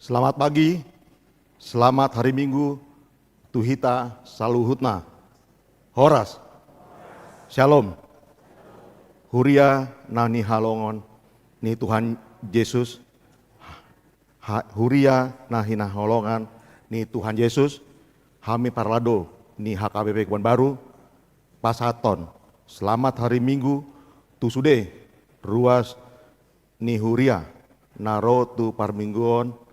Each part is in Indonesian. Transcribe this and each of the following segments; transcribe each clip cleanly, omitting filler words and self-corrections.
Selamat pagi, selamat hari Minggu, Tuhita Saluhutna, Horas, Shalom, Huria Nani Halongon, ni Tuhan Yesus, Huria Nahina Holongan, ni Tuhan Yesus, Hami Parlado, ni HKBP Kebon Baru, Pasaton, selamat hari Minggu, Tusude, Ruas, ni Huria, Naro tu Parmingguon,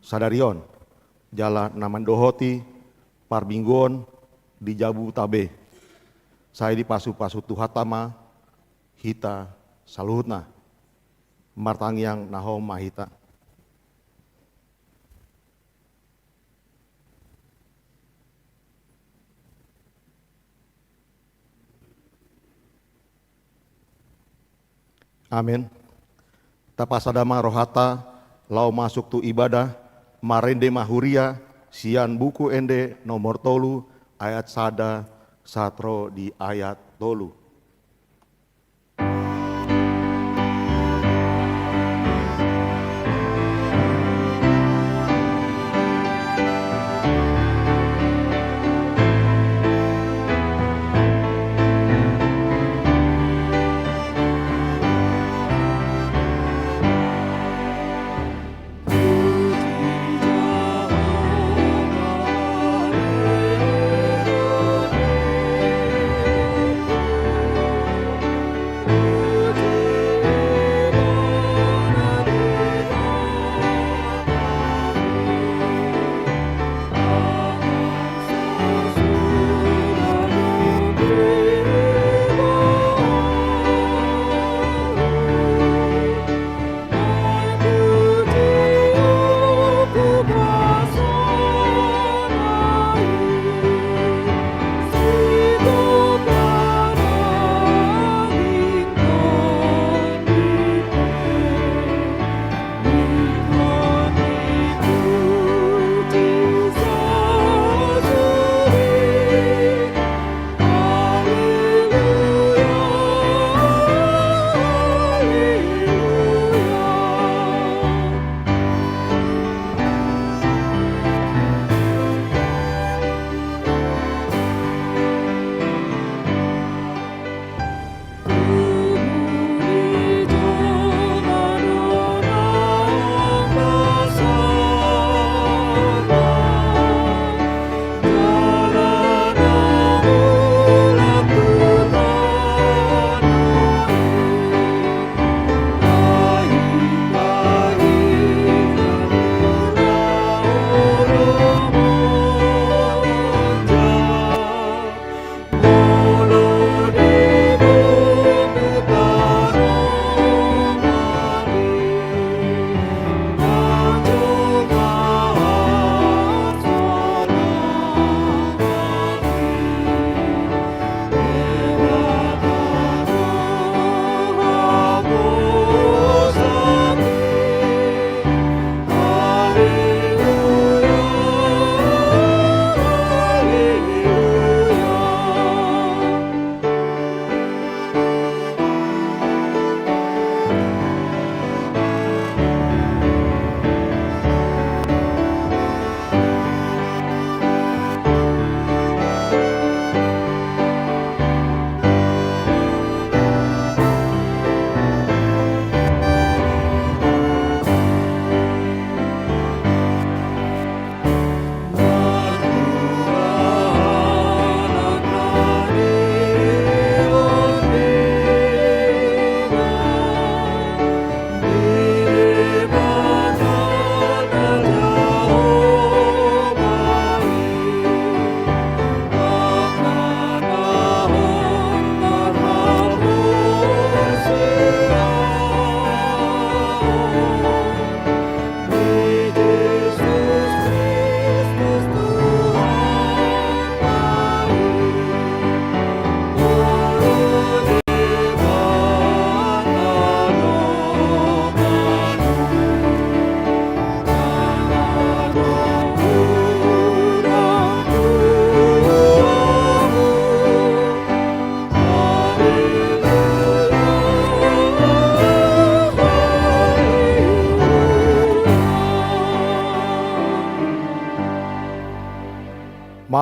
Sadarion, Jala Namandohoti, Parbinggon, di Jabu Tabe. Saya di Pasu-Pasu Tuhatama, Hita Saluhutna, Martangyang Nahom Mahita. Amin. Tapasadama rohata, lau masuk tu ibadah, marende mahuria, sian buku ende nomor tolu, ayat sada, satro di ayat tolu.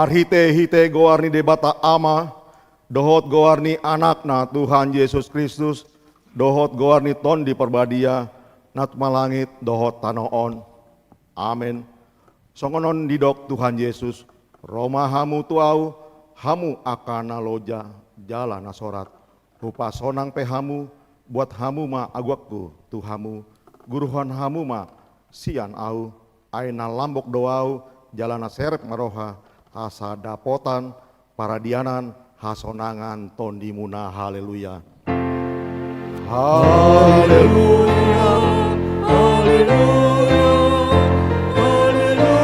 Marhite hite goarni debata ama, dohot goarni anakna Tuhan Yesus Kristus, dohot goarni ton di perbadia, nat malangit dohot tanoon. Amin. Songonon didok Tuhan Yesus, Roma hamu tuau, hamu akana loja, jala nasorat. Rupa sonang pehamu, buat hamu ma agwakku Tuhamu, guruhan hamu ma sian au, aina lambok doau, jalana serep maroha, asa dapotan, paradianan, hasonangan, tondimuna, haleluya. Haleluya, haleluya, haleluya.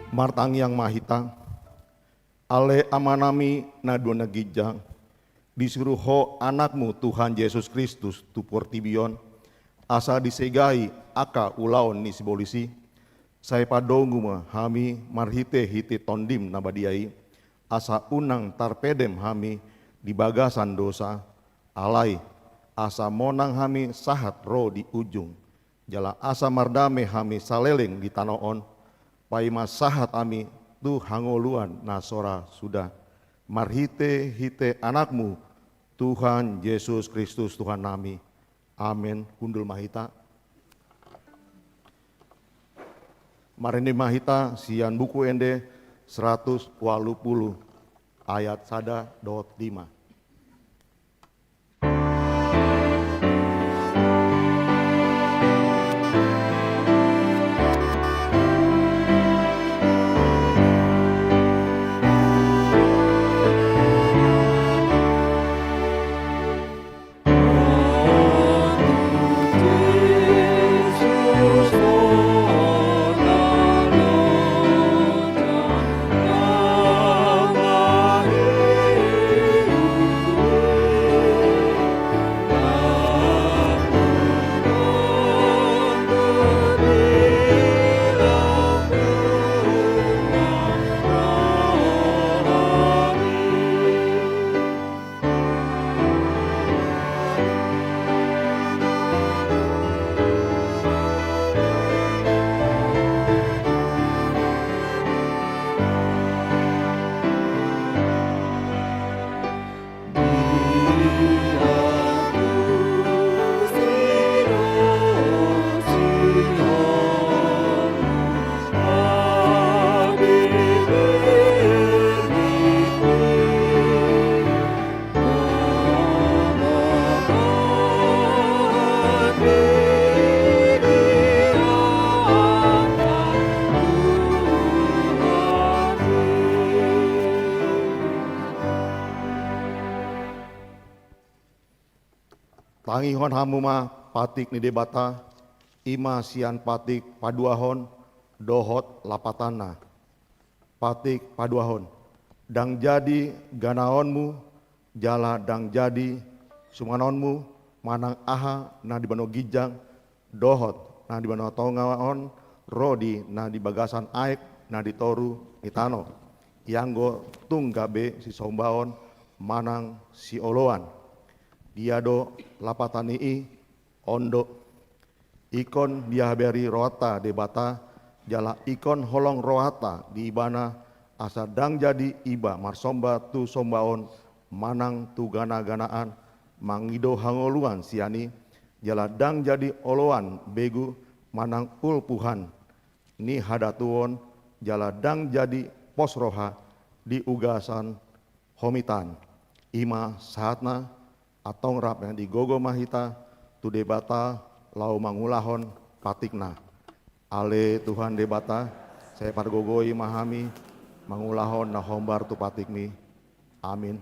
Martang yang mahita, ale amanami nadona gijang, disuruh ho anakmu Tuhan Yesus Kristus tupur tibion, asa disegai aka ulaon ni sibolisi, saya padongu hami marhite hite tondim nabadiai, asa unang tarpedem hami di bagasan dosa, alai asa monang hami sahat ro di ujung, jala asa mardame hami saleleng di tanoon, paima sahat ami tu hangoluan nasora sudah, marhite hite anakmu Tuhan Yesus Kristus Tuhan nami. Amin. Kundul mahita. Marindi mahita sian buku ende 180 ayat sada dot 5. Tangihon hamuma patik ni debata, ima sian patik paduahon, dohot lapatana. Patik paduahon, dang jadi ganaonmu, jala dang jadi sumanonmu, manang aha na di bano gijang, dohot na di bano tongaon, rodi na di bagasan aek na di toru itano. Ianggo tunggabe si sombaon, manang si oloan. Diado lapatanii ondo ikon dihaberi roata debata jala ikon holong roata di ibana asa dang jadi iba marsomba tu sombaon manang tu gana-ganaan mangido hangoluan siani jala dang jadi oloan begu manang ulpuhan ni hadatuon jala dang jadi posroha di ugasan homitan ima saatna atong rap yang digogo mahita tu debata lau mangulahon patikna ale Tuhan debata saya pargogoi mahami mangulahon na hombar tu patikmi amin.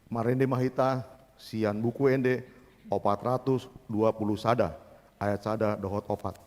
Marende mahita sian buku ende 420 sada ayat sada dohot opat.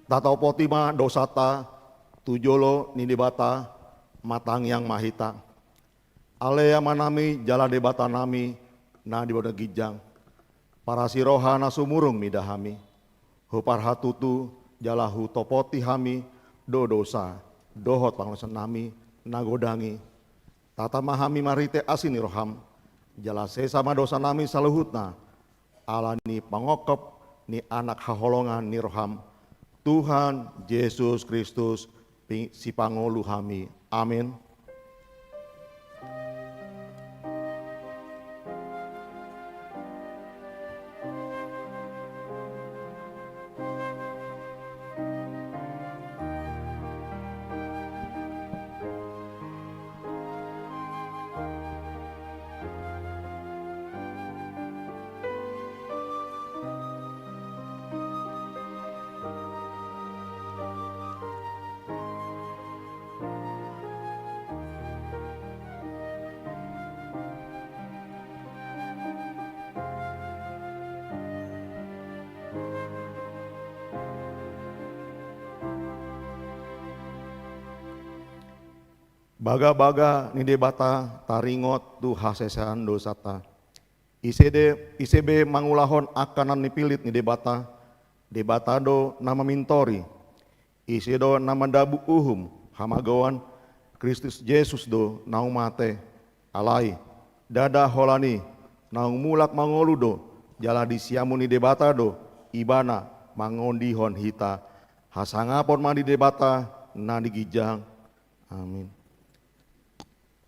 Tatau potima dosata, tujolo nidibata, matang yang mahita. Alea manami jala debata nami, na diboda gijang. Para siroha nasumurung midahami. Hupar hatutu jalahu topoti hami, do dosa, dohot panglosan nami, nagodangi. Tata mahami marite asini roham, jala sesama dosa nami saluhutna. Alani pangokop ni anak haholongan ni roham. Tuhan Yesus Kristus si pangolu hami. Amin. Baga-baga ni debata taringot tu hasesan dosata. ICB mangulahon akanan ni pilit ni debata do nama mintori. Isido nama dabu uhum hamagawan Kristus Yesus do naung mate alai. Dada holani naung mulak mangolu do jala disiamu ni debata do ibana mangondihon hita. Hasangapon mandi debata na digijang. Amin.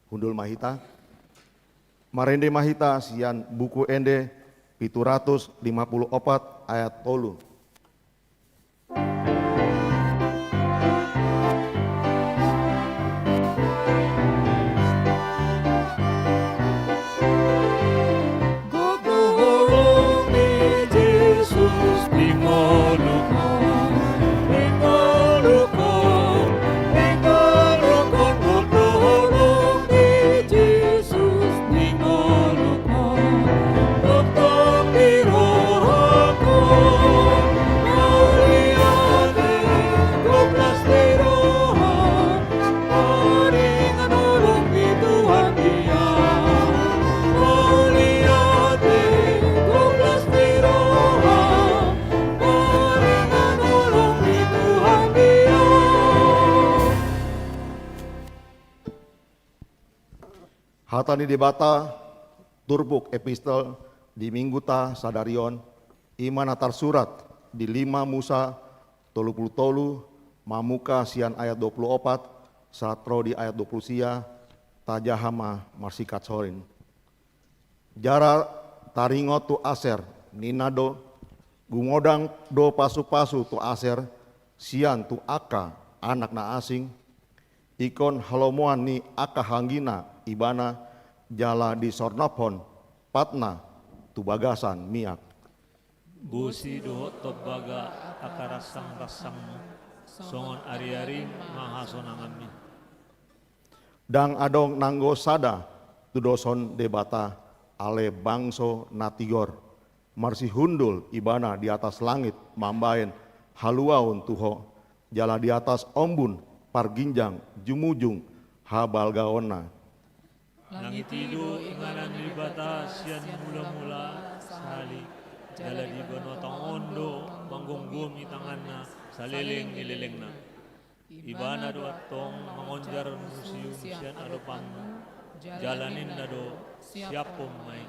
Hundul mahita, marende mahita sian buku ende 754 ayat 3. Hatani debata turbuk epistel di minggu ta sadarion iman atar surat di 5 Musa 30 mamuka sian ayat 24 satro di ayat 20 sia tajahama marsikat sorin. Jara taringot tu aser ninado gumodang do pasu-pasu tu aser sian tu aka anak na asing ikon halomoan ni aka hanggina ibana jala di sornopon patna tu bagasan miak. Busi dohot tobaga akarasang-rasangmu songon ari-ari mahasonanganmi. Dang adong nanggo sada tu doson debata ale bangso natigor marsi hundul ibana di atas langit mambaen haluaun tuho jala di atas ombun parginjang jumujung habal gaona. Langit tidu inganan di batas sian mula-mula sali jala di banotang ondo manggung bumi tanganna saliling ililingna ibana do atong mangonjar museum sian alupang jalanin na do siapom may.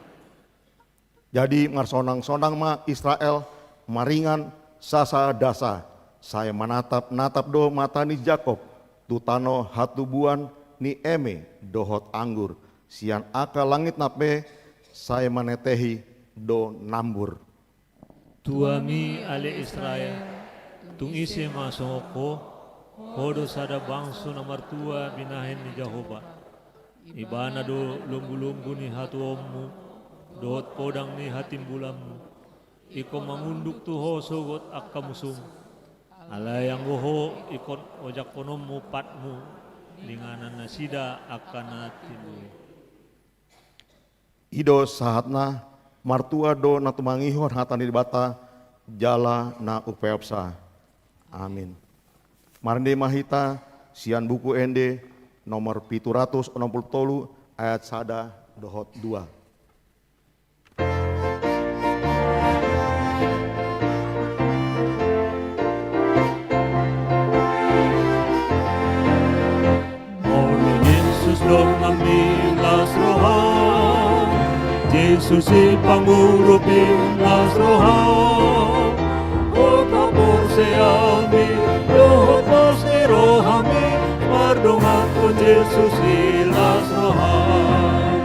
Jadi ngarsonang-sonang ma Israel maringan sasa dasa saya menatap do matani Jakob tutano hatubuan ni eme dohot anggur sian aka langit nape saya menetehi do nambur. Tuami ale Israel tung ise masoko hodo sada bangso nomor tua binahin ni Jehovah ibana do lumbu-lumbu ni hatuommu dohot podang ni hatimbulammu iko mangunduk tuho sogot akka musum alayang goho ikon ojak konommu patmu linganan nasida akan timbul. Ido sahatna martua do natumangihon hatani dibata jala na upeopsa Amin. Marende mahita sian buku ende nomor 763 ayat sada dohot 2. Yesus dong ambilas rohan, Yesus si pangurupin las rohan, o kapor se almi, rohot los ni rohami, mardongat ko Yesus si las rohan,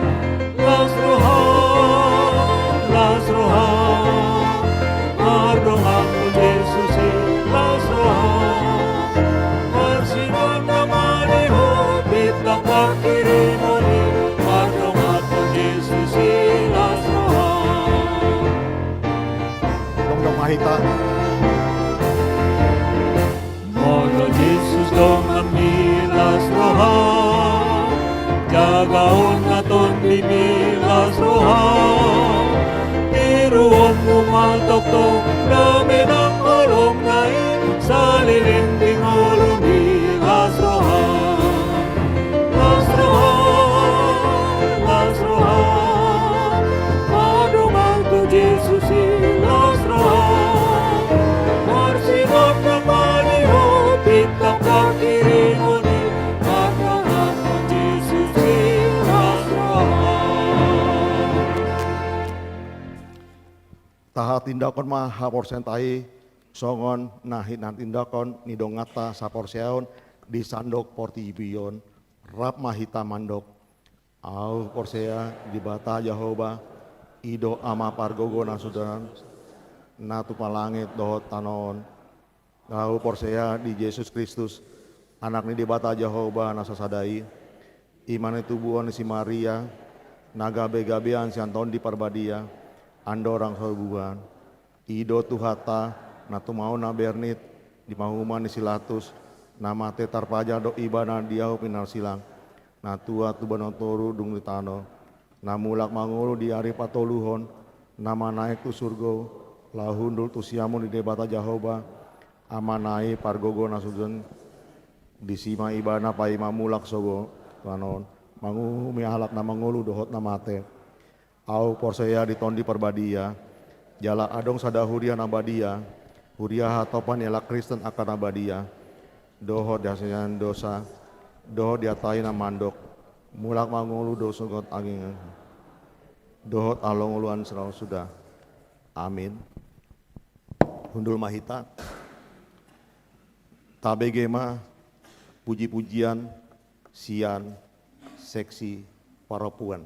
mardongat ko Yesus si las rohan, marsinon namani ho, bitang pakirimoni, mardongat ko Yesus si las rohan. Dong mahita. Mono Jesus dong amilas rohan, jagaon naton bimilas rohan, tiruon umaltok-tok, dami ng olong nain, sa lilinding olong bilas rohan. Las rohan, madungan ko Jesus si las rohan, marsinot ng maniho, pitang kakirimoni, madungan ko Jesus si las rohan. Taha tindakon mah haporsentai songon nahinan tindakon nidongata saporseon di sandok portibion rap mahita mandok au porsea di bata Jehovah ido ama pargogo nasudaran natu palangit dohot tanon au porsea di Yesus Kristus anak ni di bata Jehovah nasasadai iman itu buon si Maria naga begabean si Anton di parbadia andorang sobuan ido tuhata natu mau na bernit di mahuman ni silatus nama tetar paja do ibana diau pinar silang natua tu banotoru dung ditano namulak mangulu di ari patoluhon nama naik tu surgo lahundul tu siamun di debata Jehovah amanai pargogo nasudun di sima ibana pai mamulak sogo panon mangu mihalak na mangulu dohot na mate au porsea di tondi perbadia jala adong sadahuria nabadia huria hatopan yala Kristen akan abadia doho diasian dosa doho diatai mandok mulak mangulu dosa got angin dohot along uluan serau sudah amin. Hundul mahita tabegema puji-pujian sian seksi parapuan.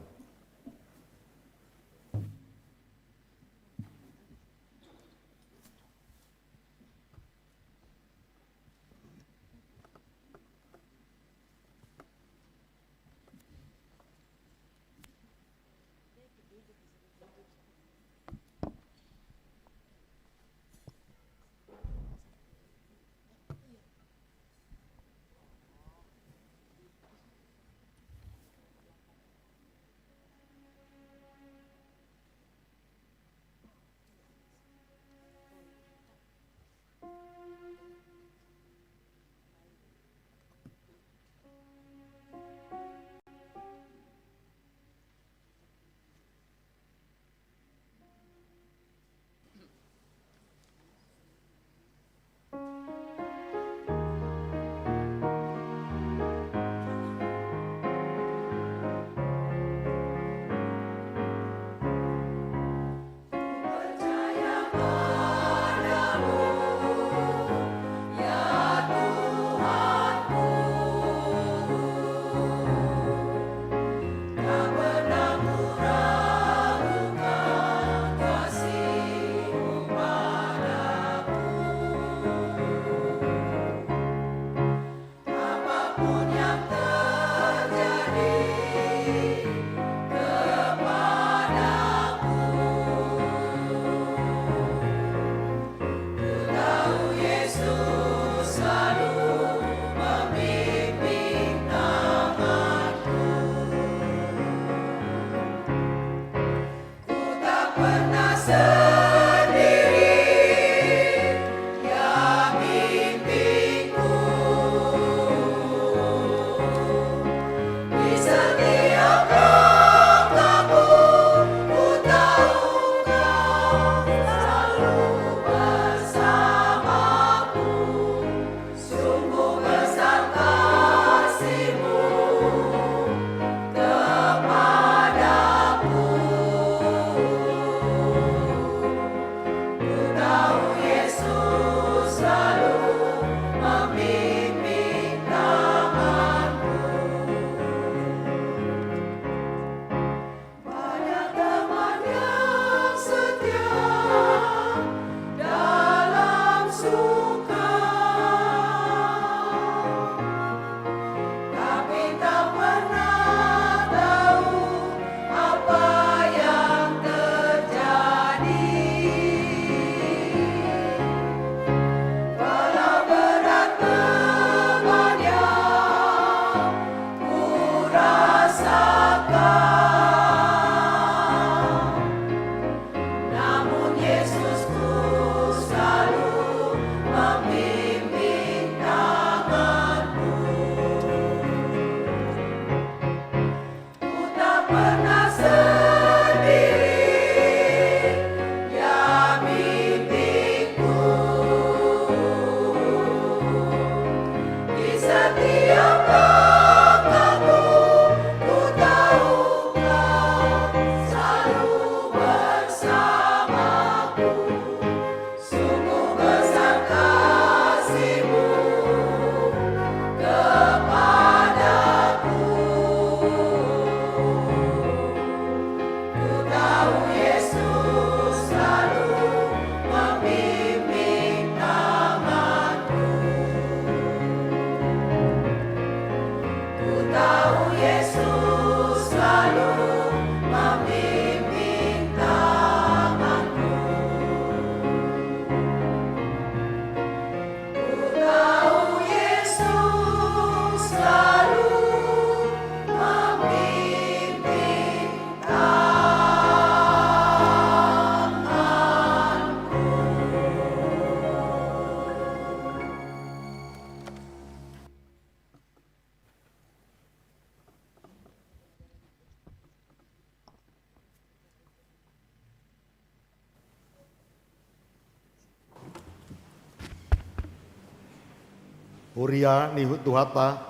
Huria ni tuhata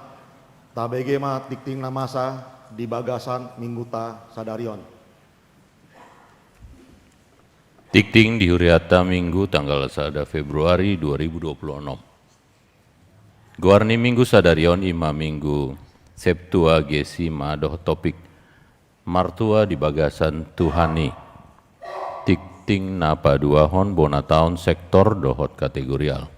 tabege ma tikting namasa di bagasan mingguta sadarion. Tikting di Huriata Minggu tanggal 1 Februari 2026. Guarni Minggu sadarion ima Minggu Septua Gesima doh topik Martua di bagasan Tuhani. Tikting napa duahon bona tahun sektor dohot kategorial.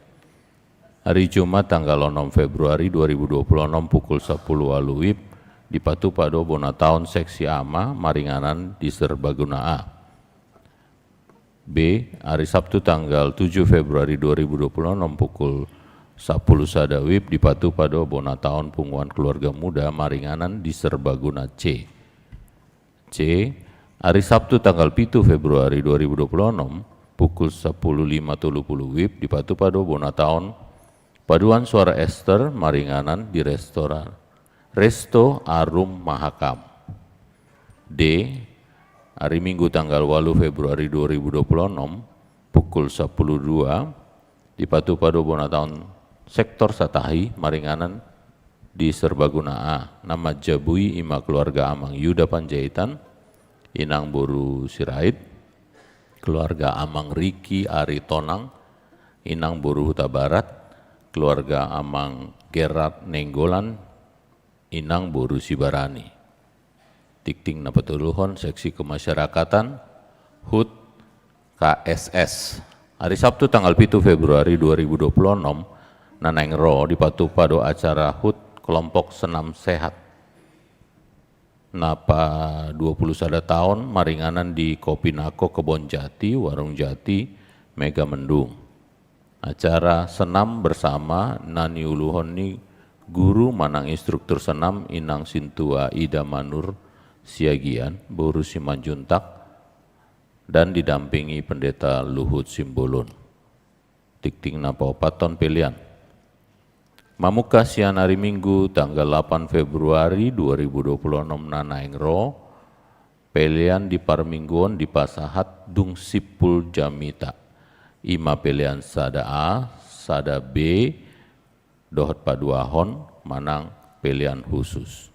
Hari Jumat tanggal 6 Februari 2026 pukul 10 waluib di Patu Pado bona tahun seksi ama Maringanan di Serbaguna A. B. Hari Sabtu tanggal 7 Februari 2026 pukul 10 sadawib di Patu Pado bona tahun Punguan Keluarga Muda Maringanan di Serbaguna C. C. Hari Sabtu tanggal 7 Februari 2026 pukul 10.50 WIB di Patu Pado bona tahun Paduan Suara Ester Maringanan di Resto Arum Mahakam. D. Hari Minggu tanggal 8 Februari 2026 pukul 10.02 di Patu Pado bona tahun Sektor Satahi Maringanan di Serbaguna A. Nama Jabui ima keluarga Amang Yuda Panjaitan, Inang Boru Sirait, keluarga Amang Riki Ari Tonang, Inang Boru Huta Barat, keluarga Amang Gerard Nenggolan, Inang Boru Sibarani. Tikting na patuluhon seksi kemasyarakatan HUT KSS. Hari Sabtu tanggal 7 Februari 2026 nanengro di Patu Pado acara HUT kelompok senam sehat. Napa 21 tahun Maringanan di Kopinako Kebon Jati, Warung Jati, Mega Mendung. Acara senam bersama Nani Uluhoni guru manang instruktur senam Inang Sintua Ida Manur Siagian, Boru Simanjuntak, dan didampingi Pendeta Luhut Simbolon. Tikting napa paton pilihan. Mamuka sian hari Minggu tanggal 8 Februari 2026 nanaengro, pilihan di Parmingguon di Pasahat Dung Sipul Jamita. Ima pilihan sada A, sada B, dohot paduahon, manang pilihan khusus.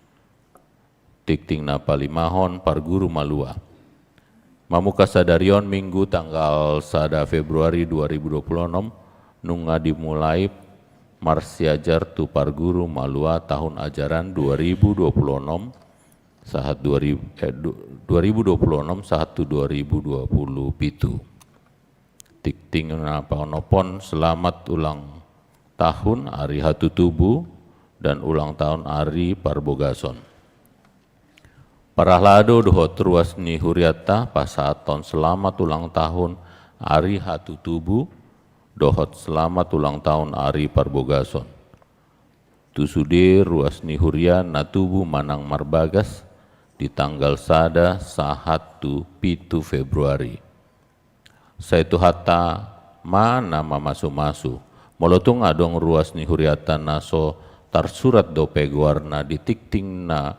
Tikting napa limahon parguru malua. Mamuka sadarion Minggu tanggal 1 Februari 2026 nunga dimulai marsiajar tu parguru malua tahun ajaran 2026 sahat 2026 sahat 2027. Tikting napa onopon selamat ulang tahun Ari Hatu Tubuh dan ulang tahun Ari Parbogason. Parahlado dohot ruas ni Huriata pasaton selamat ulang tahun Ari Hatu Tubuh dohot selamat ulang tahun Ari Parbogason. Tusude ruas ni Huria natubu manang marbagas di tanggal sada sahatu pitu Februari. Saitu hata mana masu-masu. Molotung adong ruas ni Huriata naso tarsurat dope guarna di tikting na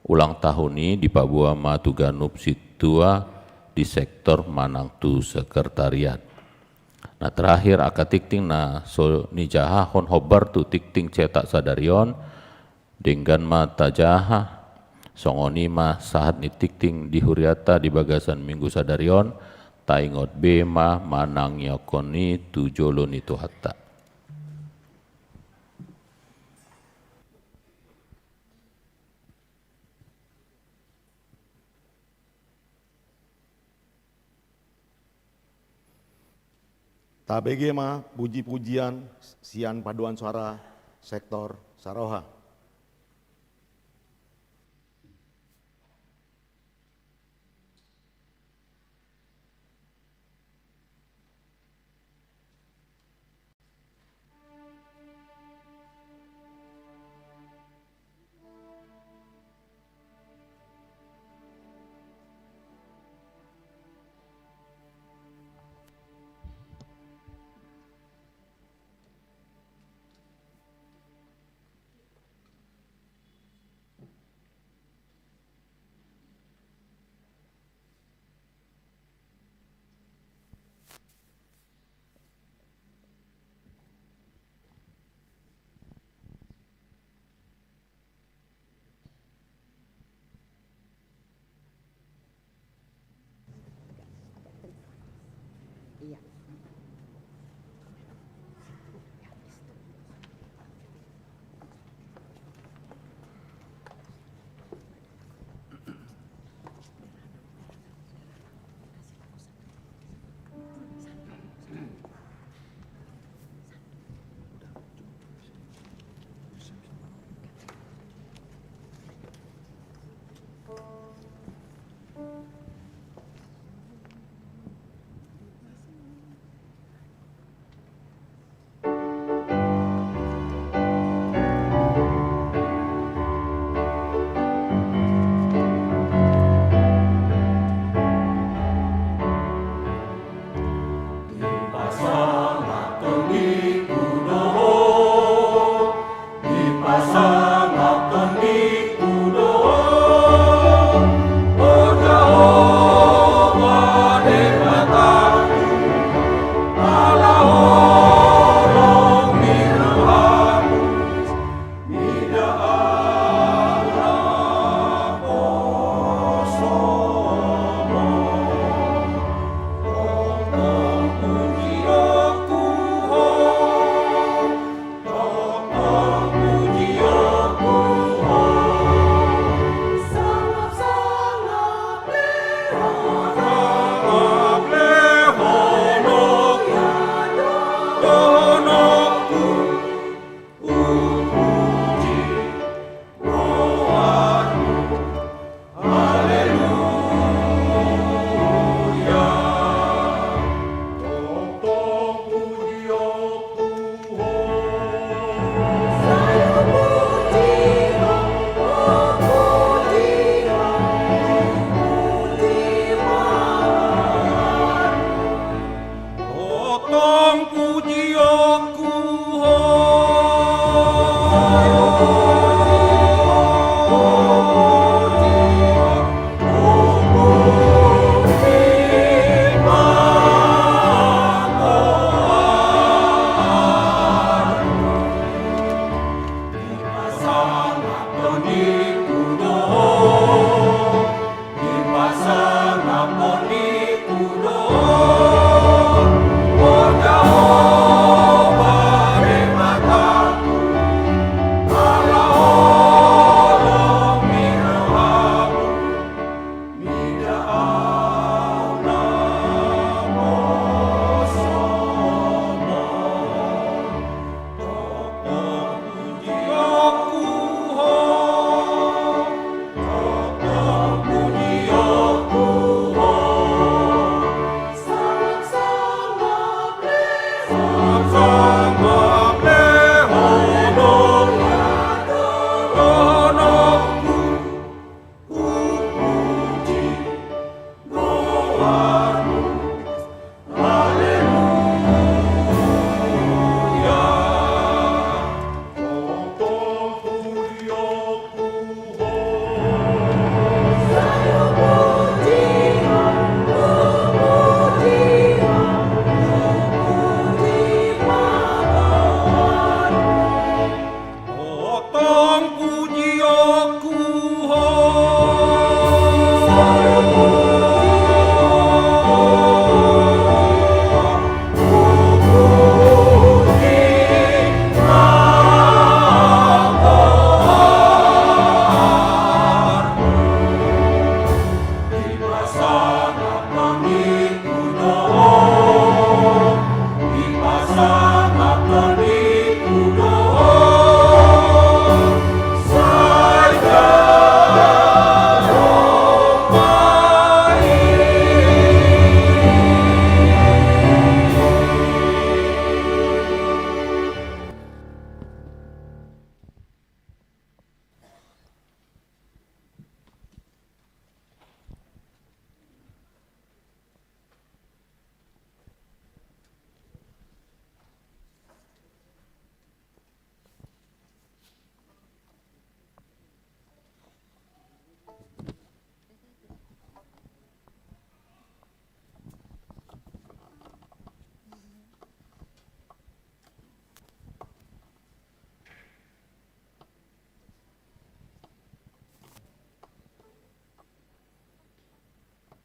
ulang tahun ini di Papua Matuganup Situa di sektor Manang tu sekretariat. Nah terakhir aka tikting na so ni jaha hon hobar tu tikting cetak sadarion dengan mata jaha songoni ma saat ni tikting di Huriata di bagasan Minggu sadarion taingot bema manang yakoni tujolo ni tuhatta. Tabege ma puji-pujian sian paduan suara sektor Saroha.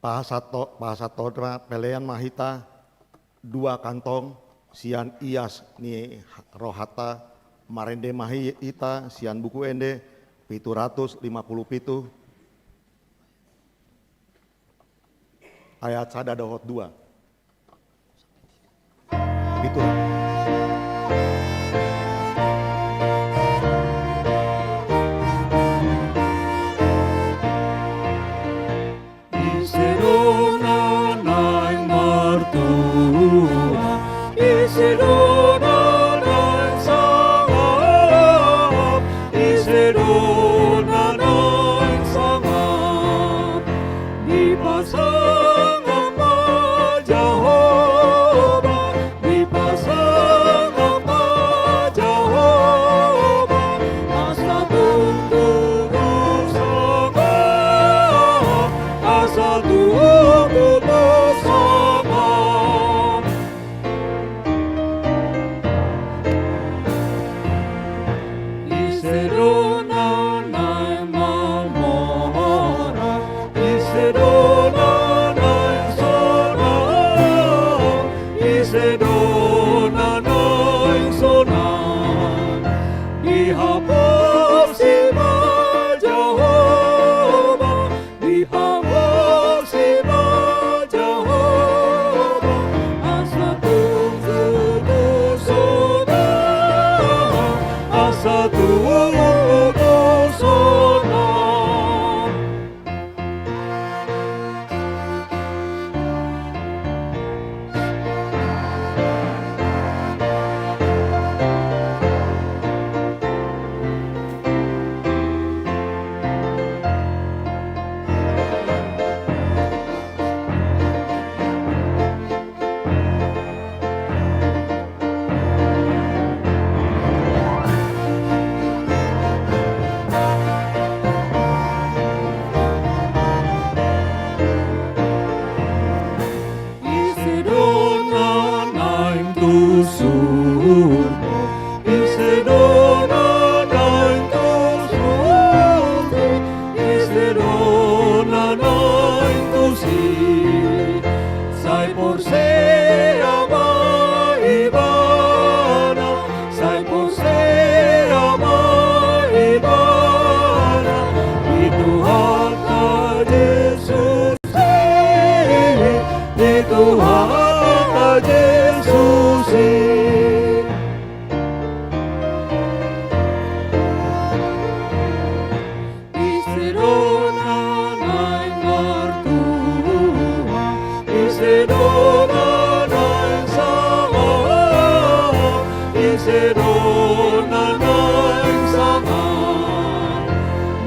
Pahasatodra pelean mahita 2 kantong, sian ias ni rohata marende mahita sian buku ende 757 ayat sada dohot 2 itu.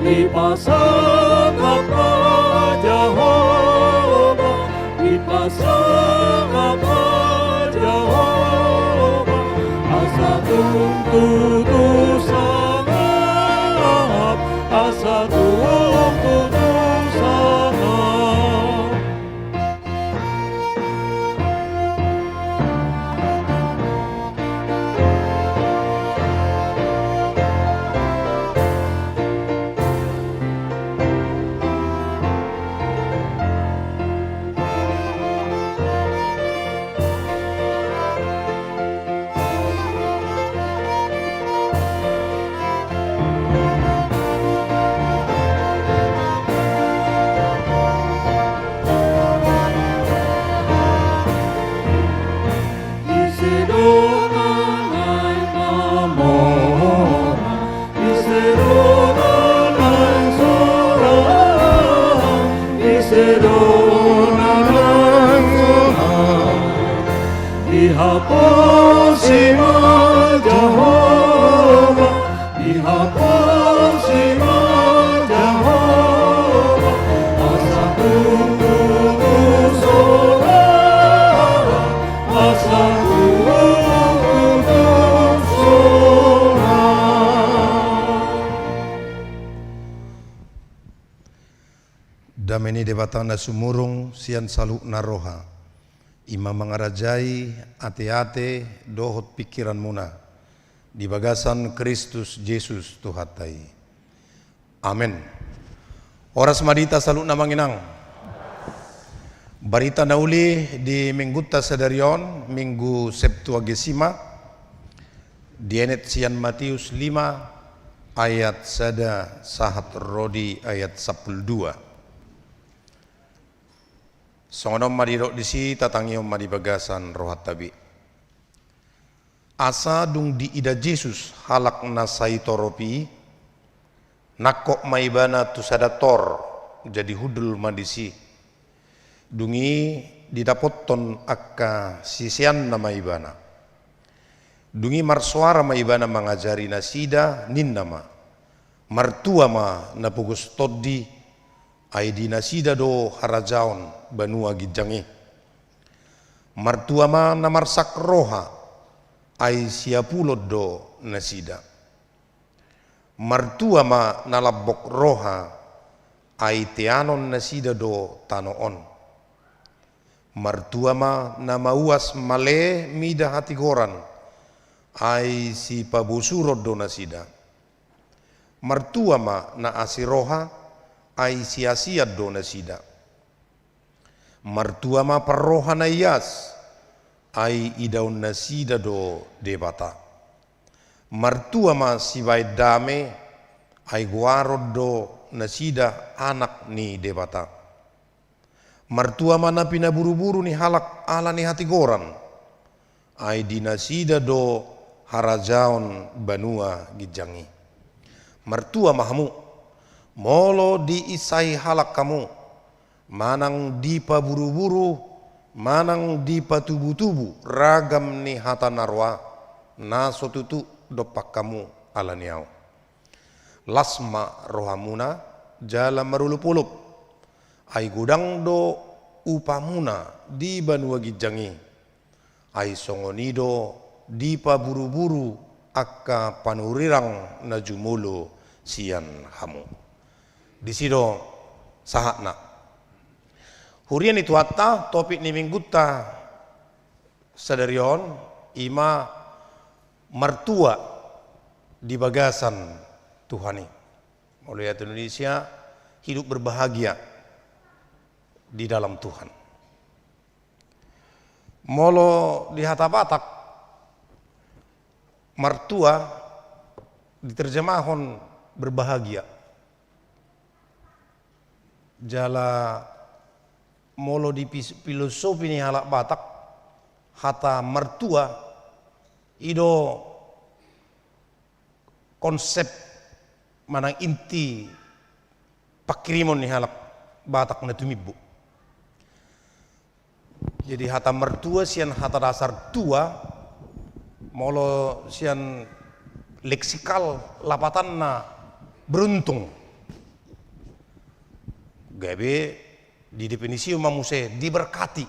Ipasang apa Jehovah, ipasang apa Jehovah, asa tunggu sangat, asa tunggu sangat. Dihapus iman Jehovah, dihapus iman Jehovah, asa tunggu sorak, asa tunggu sorak. Dameni debatanda sumurung sian saluk naroha. Ima mengarajai ate-ate dohot pikiran muna di bagasan Kristus Yesus Tuhatai. Amin. Oras madita saluk namanginang. Barita nauli di Minggutta Sadarion, Minggu Septuagesima, Dienet Sian Matius 5, ayat sada sahat rodi ayat 12. Songonom madirok disi tatangiom madibagasan rohat tabi. Asa dung di ida Jesus halak nasai toropi, nakok maibana tu sadator jadi hudul madisi. Dungi didapotton akka sisian nama ibana. Dungi marsuara ma ibana mengajari nasida nin nama. Martua ma napugus toddi ai di nasida do harajaon banua gijangi. Martua ma namarsak roha ai siapulod do nasida. Martua ma nalabok roha ai teanon nasida do tanoon. Martua ma na mauas male mida hati goran ai si pabusuro do nasida. Martua ma na asiroha ai si asiad do nasida. Martua ma parroha na ias ai idaun nasida do debata. Martua ma si dame ai guarod do nasida anak ni debata. Martua mana pina buru-buru ni halak ala ni hati goran ai dinasida do harajaon banua gijangi. Martua mahamu molo di isai halak kamu manang dipa buru-buru manang dipa tubu-tubu ragam ni hata narwa na sotutu dopak kamu ala niau. Lasma rohamuna jala marulupulup ai gudang do upamuna di banua gijangi ai songonido di pa buru-buru akka panurirang na jumulo sian hamu. Di sido sahatna hurian itu hatta topik ni Minggutta Sadarion ima martua di bagasan Tuhani. Oleh Indonesia hidup berbahagia di dalam Tuhan. Molo di hata Batak martua diterjemahon berbahagia. Jala molo di filosofi ni halak Batak hata martua ido konsep manang inti pakirimon ni halak Batak na tumibu. Jadi hata mertua sian hata dasar tua molo sian leksikal lapatan na beruntung. Gabe di definisi mamuse diberkati,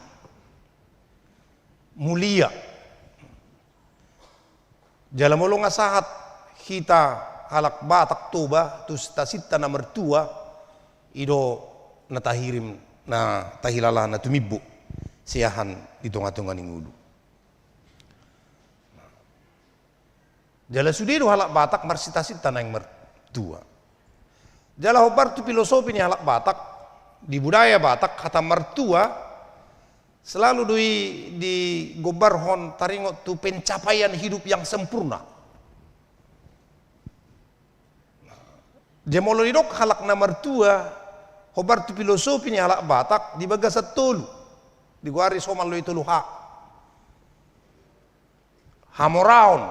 mulia. Jala molo ngasahat kita halak Batak toba tu sita na mertua ido na tahirim na tahilala na tumibu. Siahan di tengah-tengah ningudu. Jala sudiru halak Batak marsita-sita na yang mertua. Jala hobar tu filosofi ni halak Batak di budaya Batak kata mertua selalu di gobar hon taringot tu pencapaian hidup yang sempurna. Jemolo didok halak na mertua hobar tu filosofi ni halak Batak di bagasat tolu. Di guari somal lo itu luha hamoraon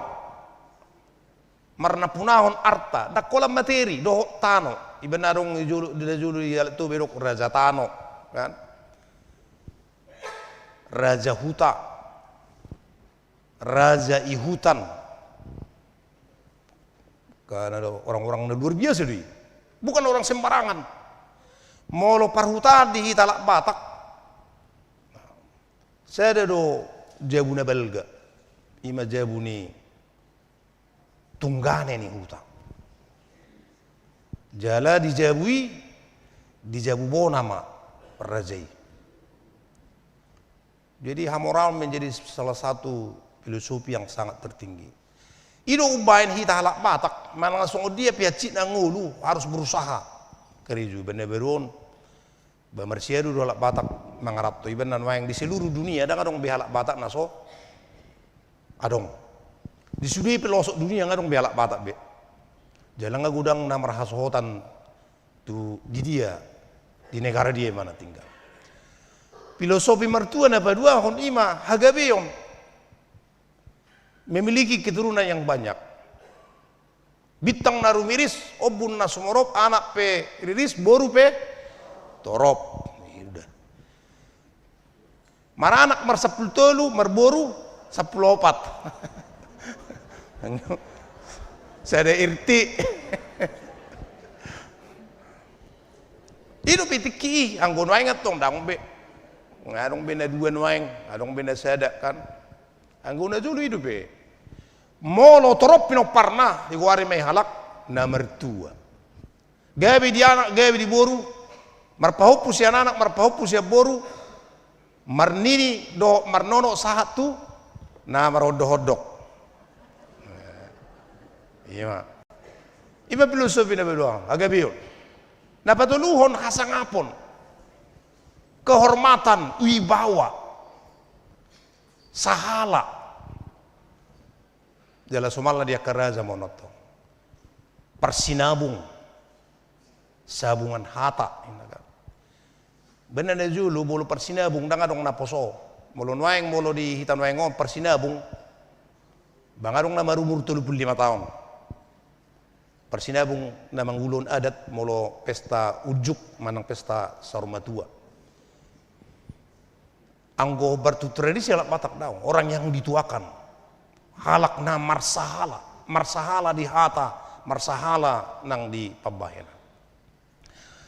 marna punahon arta dakola materi doh tano ibenarong julu itu berok raja tano kan raja huta raja ihutan karena ada orang-orang luar biasa dia bukan orang sembarangan molo parhuta di hitalak Batak. Saya do jabuna belga, ima jabuni tunggane ni huta. Jala dijabui, dijabu bonama rajai. Jadi hamoral menjadi salah satu filosofi yang sangat tertinggi. Ido ubain hita halak Batak, mana langsung dia piacit ngulu harus berusaha. Keriju beneberon Bamarsia dulu halak Batak mangarap to iban nan wayang di seluruh dunia ada ngadong behalak Batak naso adong di sudui pelosok dunia ngadong behalak Batak be jalan ngagudang namar hasohotan tu di dia di negara dia mana tinggal filosofi mertua na dua hon ima hagabeyon memiliki keturunan yang banyak bitang narumiris obun na sumorop anak pe riris boru pe torop, udah. Mara anak mar 10 telu, marboru 14. Saya ada irti. Hidup itiki, anggon waeng atong dang be. Ngadong be na dua waeng, adong be na sada kan. Anggon na dulu hidup be. Molo torop pino parna, diguari may halak na mertua. Gabi di anak, gabi di boru. Marpahupu si anak, marpahupu si boru, marnini do marnono sahat tu, na marodo-hodok. Iya. Iba filosofi na berdua, agak biol. Napatuluhon hasangapon, kehormatan, wibawa, sahala. Jala sumala dia keraja monoto, persinabung, sabungan hata. Benar na julu bolo persinabung dangadong naposo molo nuaeng molo di hitan waengon persinabung bangadong na marumur 35 tahun persinabung na manggulon adat molo pesta ujuk manang pesta sarumatua anggo bertu tradisi halak Batak daun orang yang dituakan halak na marsahala di hata marsahala nang di pembahenan.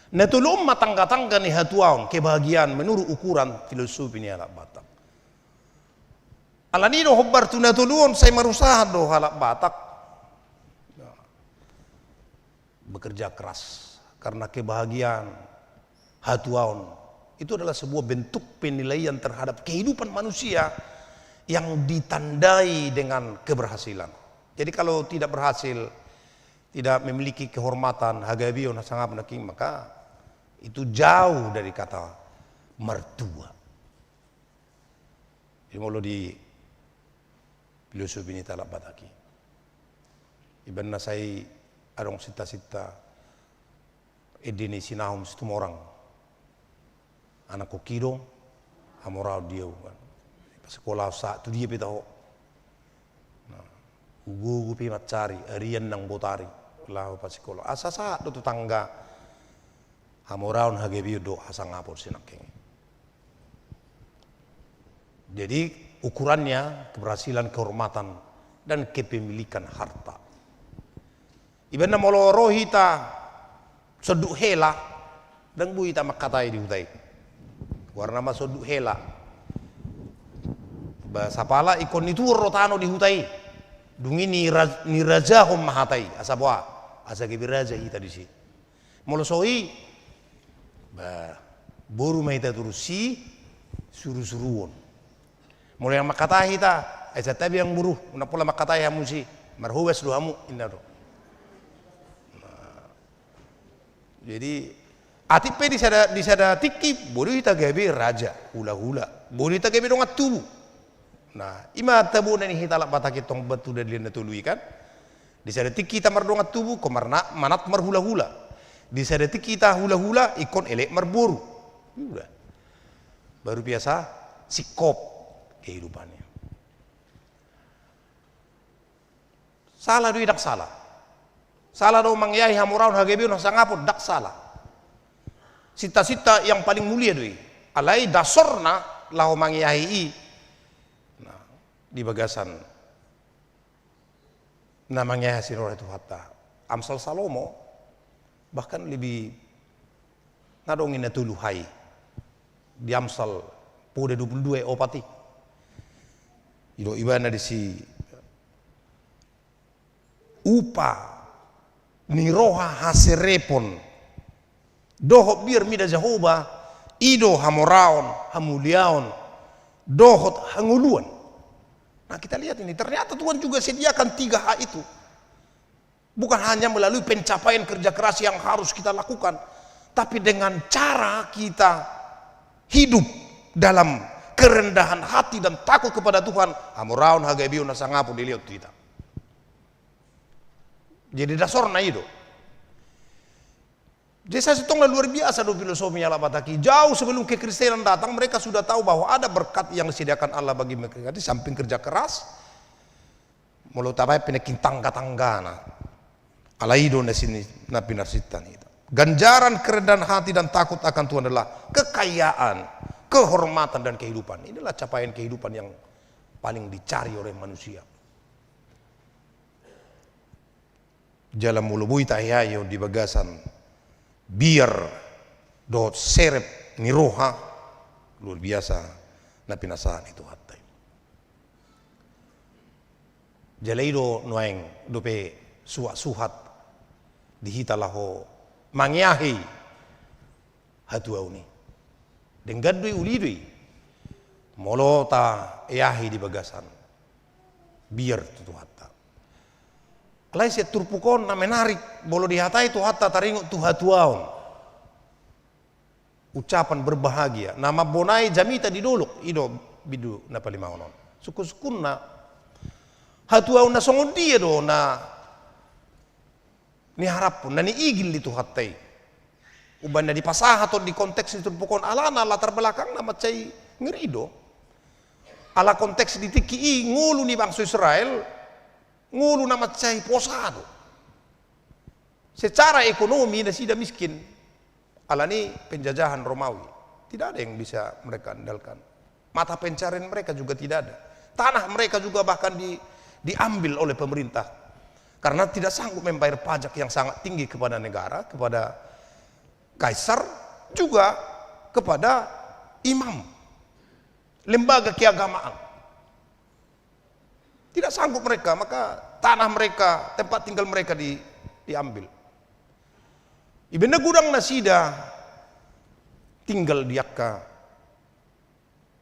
Natulum matangga-tangga ni hatuaon kebahagiaan menurut ukuran filosofi ni halak Batak. Alanino hobbar tu natulun saya marusaha do halak Batak bekerja keras karena kebahagiaan hatuaon itu adalah sebuah bentuk penilaian terhadap kehidupan manusia yang ditandai dengan keberhasilan. Jadi kalau tidak berhasil, tidak memiliki kehormatan, hagabion sangat menaking maka itu jauh dari kata mertua. Jadi mau di filosofi ini talak bataki. Iban nasai adong sita-sita edeni sinahum situm orang. Anak kokido amorau dia kan. Sekolah saat tu dia pitaho. Nah, ugu pi macari arian nang botari. Lah pas sekolah asa saat tu tangga hamoraun hagebiu do hasang apor sinakeng. Jadi ukurannya keberhasilan, kehormatan dan kepemilikan harta. Iban na molo rohita soduk hela dan buita makatai di hutai. Warna ma soduk hela. Bahasa pala ikon itu rotano di hutai. Dungi ni raja hom mahatai asabwa asa gebiraja hita di sini. Molo soi boru mahita turusi suruh-suruhon. Mulai yang makatai ta, esa tabi yang buruh, una pula makatai hamusi, marhuwas do hamu inna do. Jadi atipe di sada tiki boru hita gabe raja hula-hula. Boru hita gabe dongat tubuh. Nah, ima tabu nani hita lak bataki tong batu dari lena tului kan. Di sada tiki ta mardongat tubuh komarna manat marhula-hula. Di sadati kita hula-hula ikon elek marboru. Udah. Baru biasa sikop kehidupannya. Salah do dak salah. Salah do mangyai hamuraun hagebiun sangapun dak salah. Sita-sita yang paling mulia doi. Alai dasorna lau mangyai. Nah, di bagasan namanya sinora itu hatta. Amsal Salomo bahkan lebih ngadongin na tuluhai di Amsal pode 22 opati ilo ibana di si upa niroha haserepon dohot biar mida Jehovah ido hamoraon hamuliaon dohot hanguluan. Nah kita lihat ini ternyata Tuhan juga sediakan 3 hak itu. Bukan hanya melalui pencapaian kerja keras yang harus kita lakukan, tapi dengan cara kita hidup dalam kerendahan hati dan takut kepada Tuhan, amuraun hagabiu nasangapu dilihat kita. Jadi dasarnya itu. Jadi saya setengah luar biasa do filosofinya Allah bataki. Jauh sebelum kekristenan datang, mereka sudah tahu bahwa ada berkat yang disediakan Allah bagi mereka. Di samping kerja keras, mulut apa penekin tangga-tanggana. Alaido na sini na pinarsitan itu. Ganjaran kerendahan hati dan takut akan Tuhan adalah kekayaan, kehormatan dan kehidupan. Inilah capaian kehidupan yang paling dicari oleh manusia. Jalan mulubui tahiayo di bagasan biar do serep niroha luar biasa na pinasahan itu hatai. Jalaido noeng dope suhat dihitalaho mangyahi hatuauni denggadui ulidui molota yahi di bagasan biar tutu hatta. Alai siat turpukon na menarik bolo dihatai tu hatta taringo tu hatuaun. Ucapan berbahagia. Nama bonai jamita didolok ido bidu na palimaonon. Suku-sukun na hatuaun na songon dia do na ni harap pun na ni igil itu hatai. Uban na di pasah atau di konteks itu turpukon alana latar belakang na macai ngerido. Ala konteks di tiki ngulu ni bangsa Israel ngulu nama cai posado. Secara ekonomi nasida miskin. Alani penjajahan Romawi. Tidak ada yang bisa mereka andalkan. Mata pencarian mereka juga tidak ada. Tanah mereka juga bahkan diambil oleh pemerintah. Karena tidak sanggup membayar pajak yang sangat tinggi kepada negara, kepada kaisar, juga kepada imam. Lembaga keagamaan. Tidak sanggup mereka, maka tanah mereka, tempat tinggal mereka diambil. Ibenda gudang nasida tinggal diakka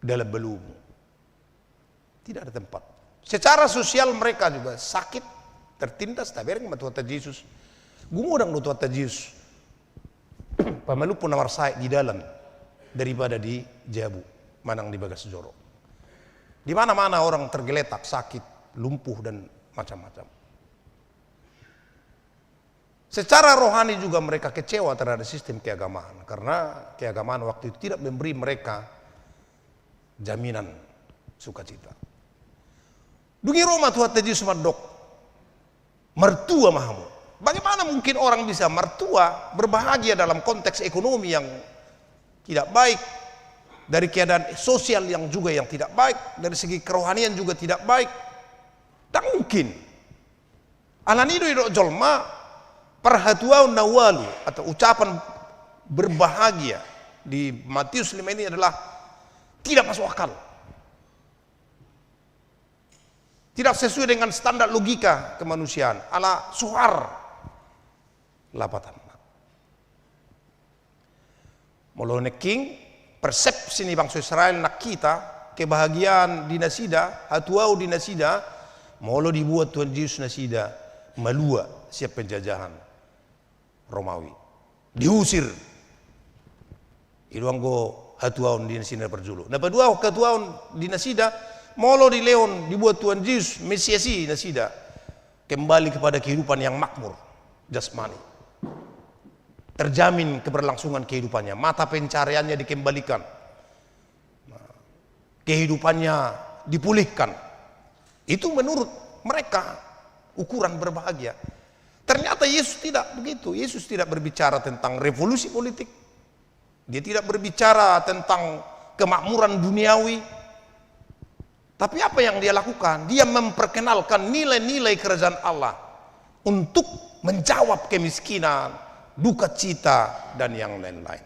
dalam belumu. Tidak ada tempat. Secara sosial mereka juga sakit, tertindas, tabereng sama Tuhan Yesus. Gumudang do Tuhan Yesus. Pamalu pun nawar saya di dalam daripada di Jabu, manang di Bagas Joro. Di mana-mana orang tergeletak, sakit, lumpuh dan macam-macam. Secara rohani juga mereka kecewa terhadap sistem keagamaan karena keagamaan waktu itu tidak memberi mereka jaminan sukacita. Dungi Roma Tuhan Yesus madok mertua mahamu. Bagaimana mungkin orang bisa mertua berbahagia dalam konteks ekonomi yang tidak baik, dari keadaan sosial yang juga yang tidak baik, dari segi kerohanian juga tidak baik? Tak mungkin. Alanido idok jolma perhatuan nawalu atau ucapan berbahagia di Matius 5 ini adalah tidak masuk akal. Tidak sesuai dengan standar logika kemanusiaan. Ala suhar lapatan. Molone king persepsi ni bangsa Israel nak kita kebahagiaan di nasida, hatuau di nasida, molo dibuat Tuhan Yesus nasida malua siap penjajahan Romawi. Diusir. Iluanggo hatuaun di nasida perjulu. Nah kedua hatuaun di nasida molo di leon dibuat Tuhan Yesus Mesiasi nasida kembali kepada kehidupan yang makmur jasmani. Terjamin keberlangsungan kehidupannya, mata pencariannya dikembalikan. Kehidupannya dipulihkan. Itu menurut mereka ukuran berbahagia. Ternyata Yesus tidak begitu. Yesus tidak berbicara tentang revolusi politik. Dia tidak berbicara tentang kemakmuran duniawi. Tapi apa yang dia lakukan? Dia memperkenalkan nilai-nilai kerajaan Allah untuk menjawab kemiskinan, duka cita, dan yang lain-lain.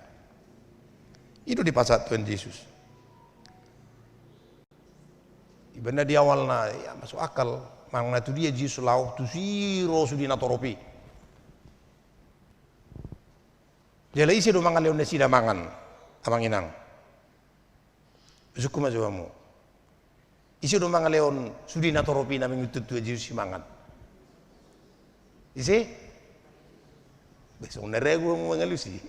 Itu di pasal Tuhan Yesus. Benar di awalnya ya masuk akal, mangna itu dia Yesus lau tu siro sudina toropi. Jala isi do mangan leon sida mangan amang inang. Suku majuamu. Isi do mangan leon sudina toropi na mengutut tu Yesus mangan. Isi besok neregu mengalusi.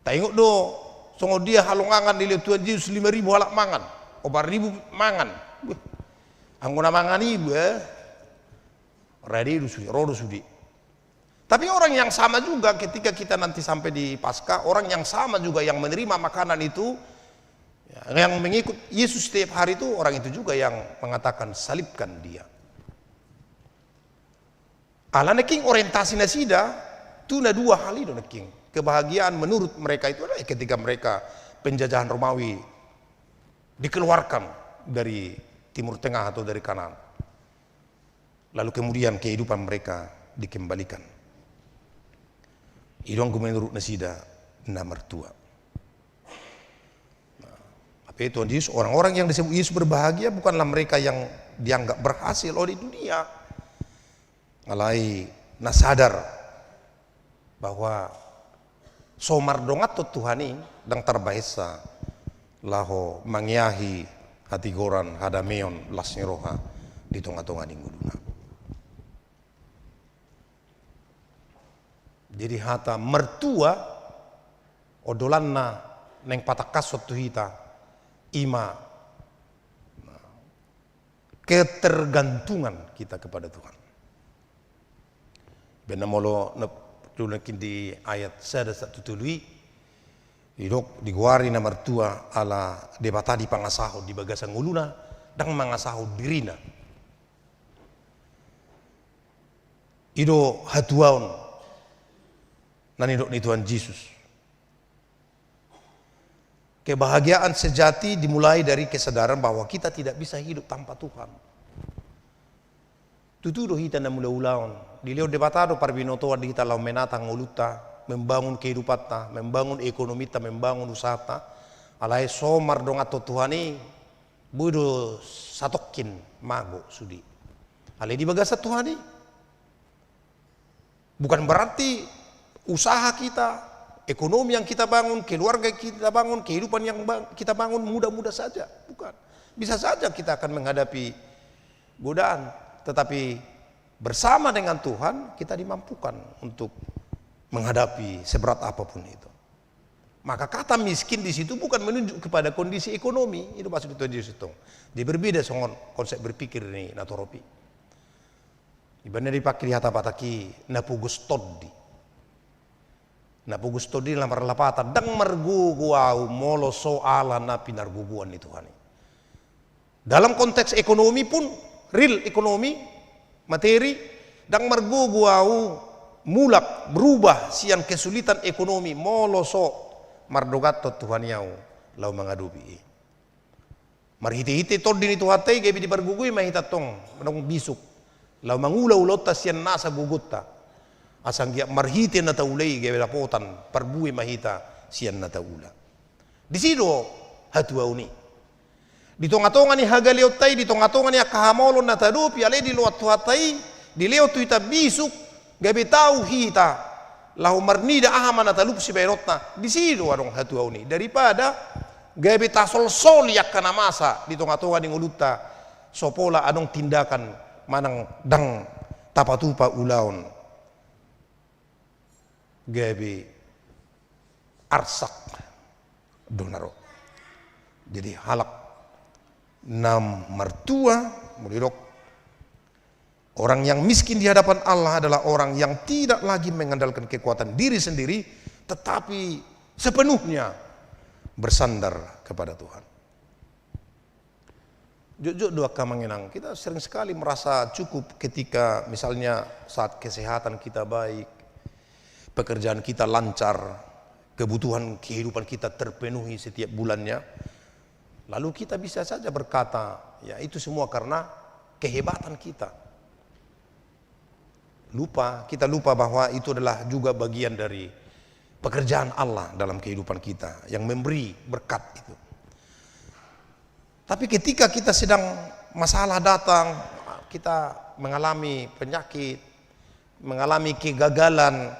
Tengok do, songo dia halongangan di lihat Tuhan Yesus 5.000 halak mangan, 4.000 mangan. Anggona mangan ibu ready rodo sudi. Tapi orang yang sama juga ketika kita nanti sampai di Paskah, orang yang sama juga yang menerima makanan itu, yang mengikut Yesus setiap hari itu, orang itu juga yang mengatakan salibkan dia. Ala neking orientasi nasida, itu na dua hal itu neking. Kebahagiaan menurut mereka itu adalah ketika mereka penjajahan Romawi dikeluarkan dari Timur Tengah atau dari Kanan. Lalu kemudian kehidupan mereka dikembalikan. Idong menurut nasida nomor 2. Apa itu Tuhan Yesus? Orang-orang yang disebut Yesus berbahagia bukanlah mereka yang dianggap berhasil di dunia. Alai nasadar bahwa somar dongato Tuhani dang terbaisa laho mangiahi hati goran hadameon lasnya roha di tonga-tonga di nguduna. Jadi hata mertua odolanna neng patakasot tuhita ima ketergantungan kita kepada Tuhan. Benamolo tunakin di ayat sada satu tului idok diguari na mertua ala debata di pangasaho di bagasan nguluna dang mangasaho dirina. Ido hatuaon nanidok ni Tuhan Yesus. Kebahagiaan sejati dimulai dari kesadaran bahwa kita tidak bisa hidup tanpa Tuhan. Tutudo hita na mula ulaon. Dileo debatado parbinoto di kita lau menata ngoluta, membangun kehidupan ta, membangun ekonomi ta, membangun usaha ta. Alai somar dong atau Tuhani budo satokin mago sudi. Alai di bagasa Tuhani. Bukan berarti usaha kita, ekonomi yang kita bangun, keluarga kita bangun, kehidupan yang kita bangun mudah-mudah saja. Bukan. Bisa saja kita akan menghadapi godaan, tetapi bersama dengan Tuhan kita dimampukan untuk menghadapi seberat apapun itu. Maka kata miskin di situ bukan menunjuk kepada kondisi ekonomi, itu maksud Tuhan Yesus itu. Dia berbeda dengan konsep berpikir ini natoropi. Ibanda dipakai di hata pataki napugus toddi. Napugus toddi lamar lapata dang marguguau molo soala na pinarguguan ni Tuhan. Dalam konteks ekonomi pun real ekonomi materi dang marguguau mulak berubah siang kesulitan ekonomi molo so mardogato Tuhan yau lau mengadupi. Marhiti-hiti toddi ni Tuhatay gabi di bargugui mahitatong menong bisuk lau mangulau-ulau ta sian nasa gugutta. Asang gia marhiti na taulay gawe lapotan parbui mahita sian na taula. Di sido hatuaw ni. Di tonga-tonga ni hagaliotay, di tonga-tonga ni akahamolon na tadupi, alay di luat tuhatay, di leo tuita bisuk, gabi tau hita, lahu marnida ahama na talup si bayrotna. Di sido adong hatuaw ni. Daripada gabi tasol-sol yak kanamasa, di tonga-tonga ni nguluta, sopola adong tindakan manang dang tapatupa ulaon. Gabi arsak donaro. Jadi halak nam mertua mulirok. Orang yang miskin di hadapan Allah adalah orang yang tidak lagi mengandalkan kekuatan diri sendiri, tetapi sepenuhnya bersandar kepada Tuhan. Jujur dua kamanginang, kita sering sekali merasa cukup ketika misalnya saat kesehatan kita baik, pekerjaan kita lancar, kebutuhan kehidupan kita terpenuhi setiap bulannya. Lalu kita bisa saja berkata, ya itu semua karena kehebatan kita. Kita lupa bahwa itu adalah juga bagian dari pekerjaan Allah dalam kehidupan kita yang memberi berkat itu. Tapi ketika kita sedang masalah datang, kita mengalami penyakit, mengalami kegagalan,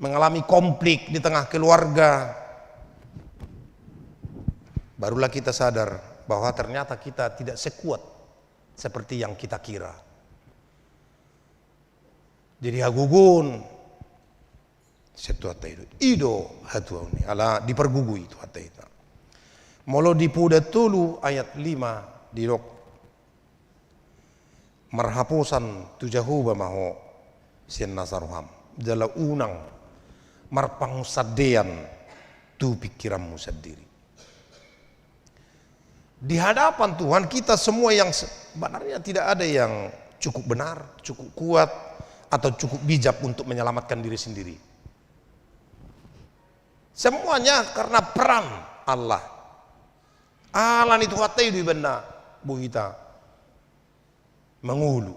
mengalami konflik di tengah keluarga, barulah kita sadar bahwa ternyata kita tidak sekuat seperti yang kita kira. Jadi hagugun setuata ido hatuau ni ala dipergugui tu hata ita molo di puda tulu ayat 5 di dok marhaposan tu Jahoba maho sian nasaroham jala unang marpangsadean tu pikiranmu sendiri di hadapan Tuhan. Kita semua yang sebenarnya tidak ada yang cukup benar, cukup kuat atau cukup bijak untuk menyelamatkan diri sendiri. Semuanya karena peran Allah. Allah itu hatai di benda buhita mengulu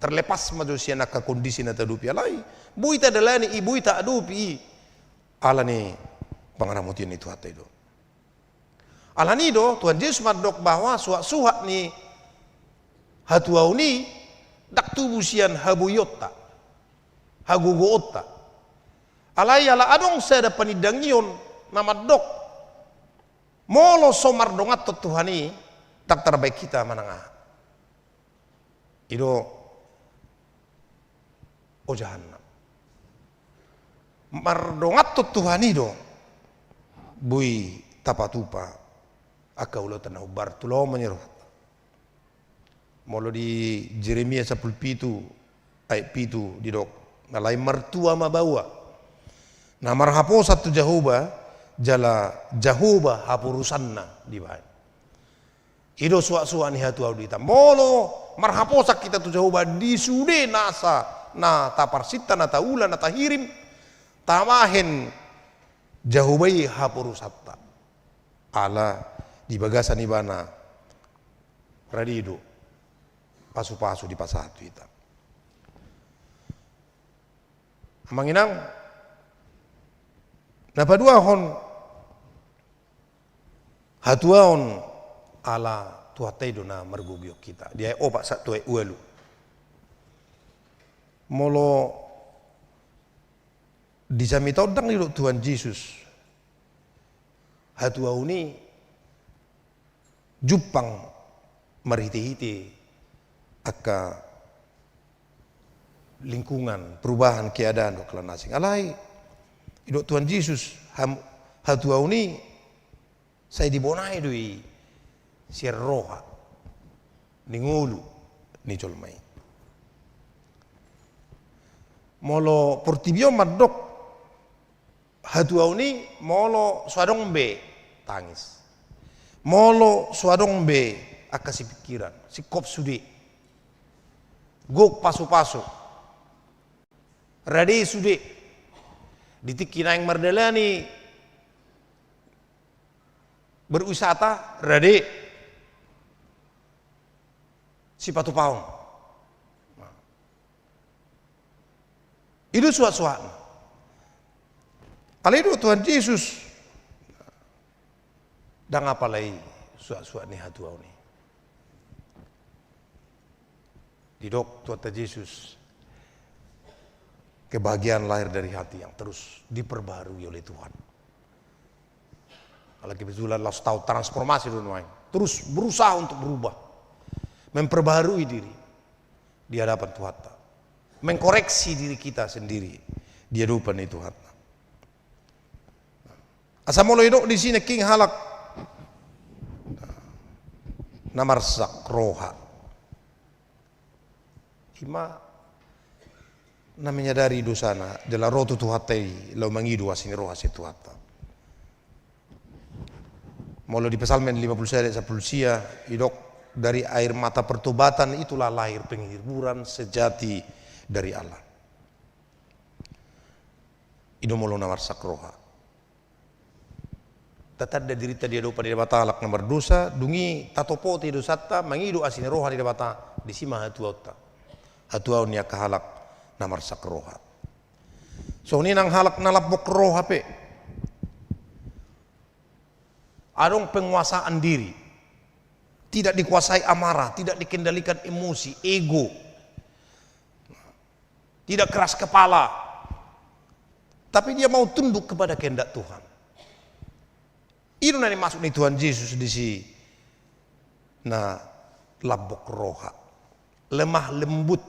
terlepas manusia nak kondisi na tadupi alai buhita dalani ibu ita adupi Allah ni pangaramutin itu hatai do Allah ni do Tuhan Yesus madok bahwa suak-suak ni hatuau ni dak tubusian habuyota hagugoota alai ala adong sada panidangion nama dok molo somar dongat to Tuhan ni tak terbaik kita manangah ido o jahannam mardongat to Tuhan ni do bui tapatupa akaulo tanah bartulo menyeruh molo di Jeremia 10:7 ayat 7 di dok nalai mertua mabawa na marhapo satu Jahoba jala Jahoba hapurusanna di bahan ido suak-suak ni hatu audita molo marhapo sak kita tu Jahoba di sude nasa na taparsita na taula na tahirim tamahen Jahobai hapurusatta ala di bagasan ibana radido pasu-pasu di pasatu ita amanginang napadua hon hatuaon ala tuataido na mergugyo kita dia opak satu uelu molo dijamitau dang lido Tuhan Yesus hatuau ni Jupang merhiti-hiti aka lingkungan perubahan keadaan do kelan asing alai idok Tuhan Yesus hatuau ni saya dibonai doi siar roha ningulu ni colmai molo portibio madok hatuau ni molo suadong be tangis molo suadong be akasi pikiran si kop sudi gok pasu-pasu rade sudi ditikina yang merdalani berwisata rade si patu paung itu suat-suat kali itu Tuhan Yesus dan apalagi suat-suat ni hatuau ni didok Tuhan Yesus kebahagiaan lahir dari hati yang terus diperbarui oleh Tuhan kalau kebetulan lo tahu transformasi dunia terus berusaha untuk berubah memperbarui diri di hadapan Tuhan mengkoreksi diri kita sendiri di hadapan Tuhan asamolo hidup di sini king halak namarsak roha ima na menyadari dosana della rotu tuhatai lau mangidu asini roha situata molo di Psalmen 51 sia idok dari air mata pertobatan itulah lahir penghiburan sejati dari Allah ido molo namarsak roha tatad da dirita dia dopa di bata alak nomor dosa dungi tatopo ti dosata mangidu asini roha di bata di sima hatuauta hatuau ni akahalak namarsak roha so ni nang halak nalapok roha pe adong penguasaan diri tidak dikuasai amarah tidak dikendalikan emosi ego tidak keras kepala tapi dia mau tunduk kepada kehendak Tuhan. Itu nanti masuk nih Tuhan Yesus di si na labok roha lemah lembut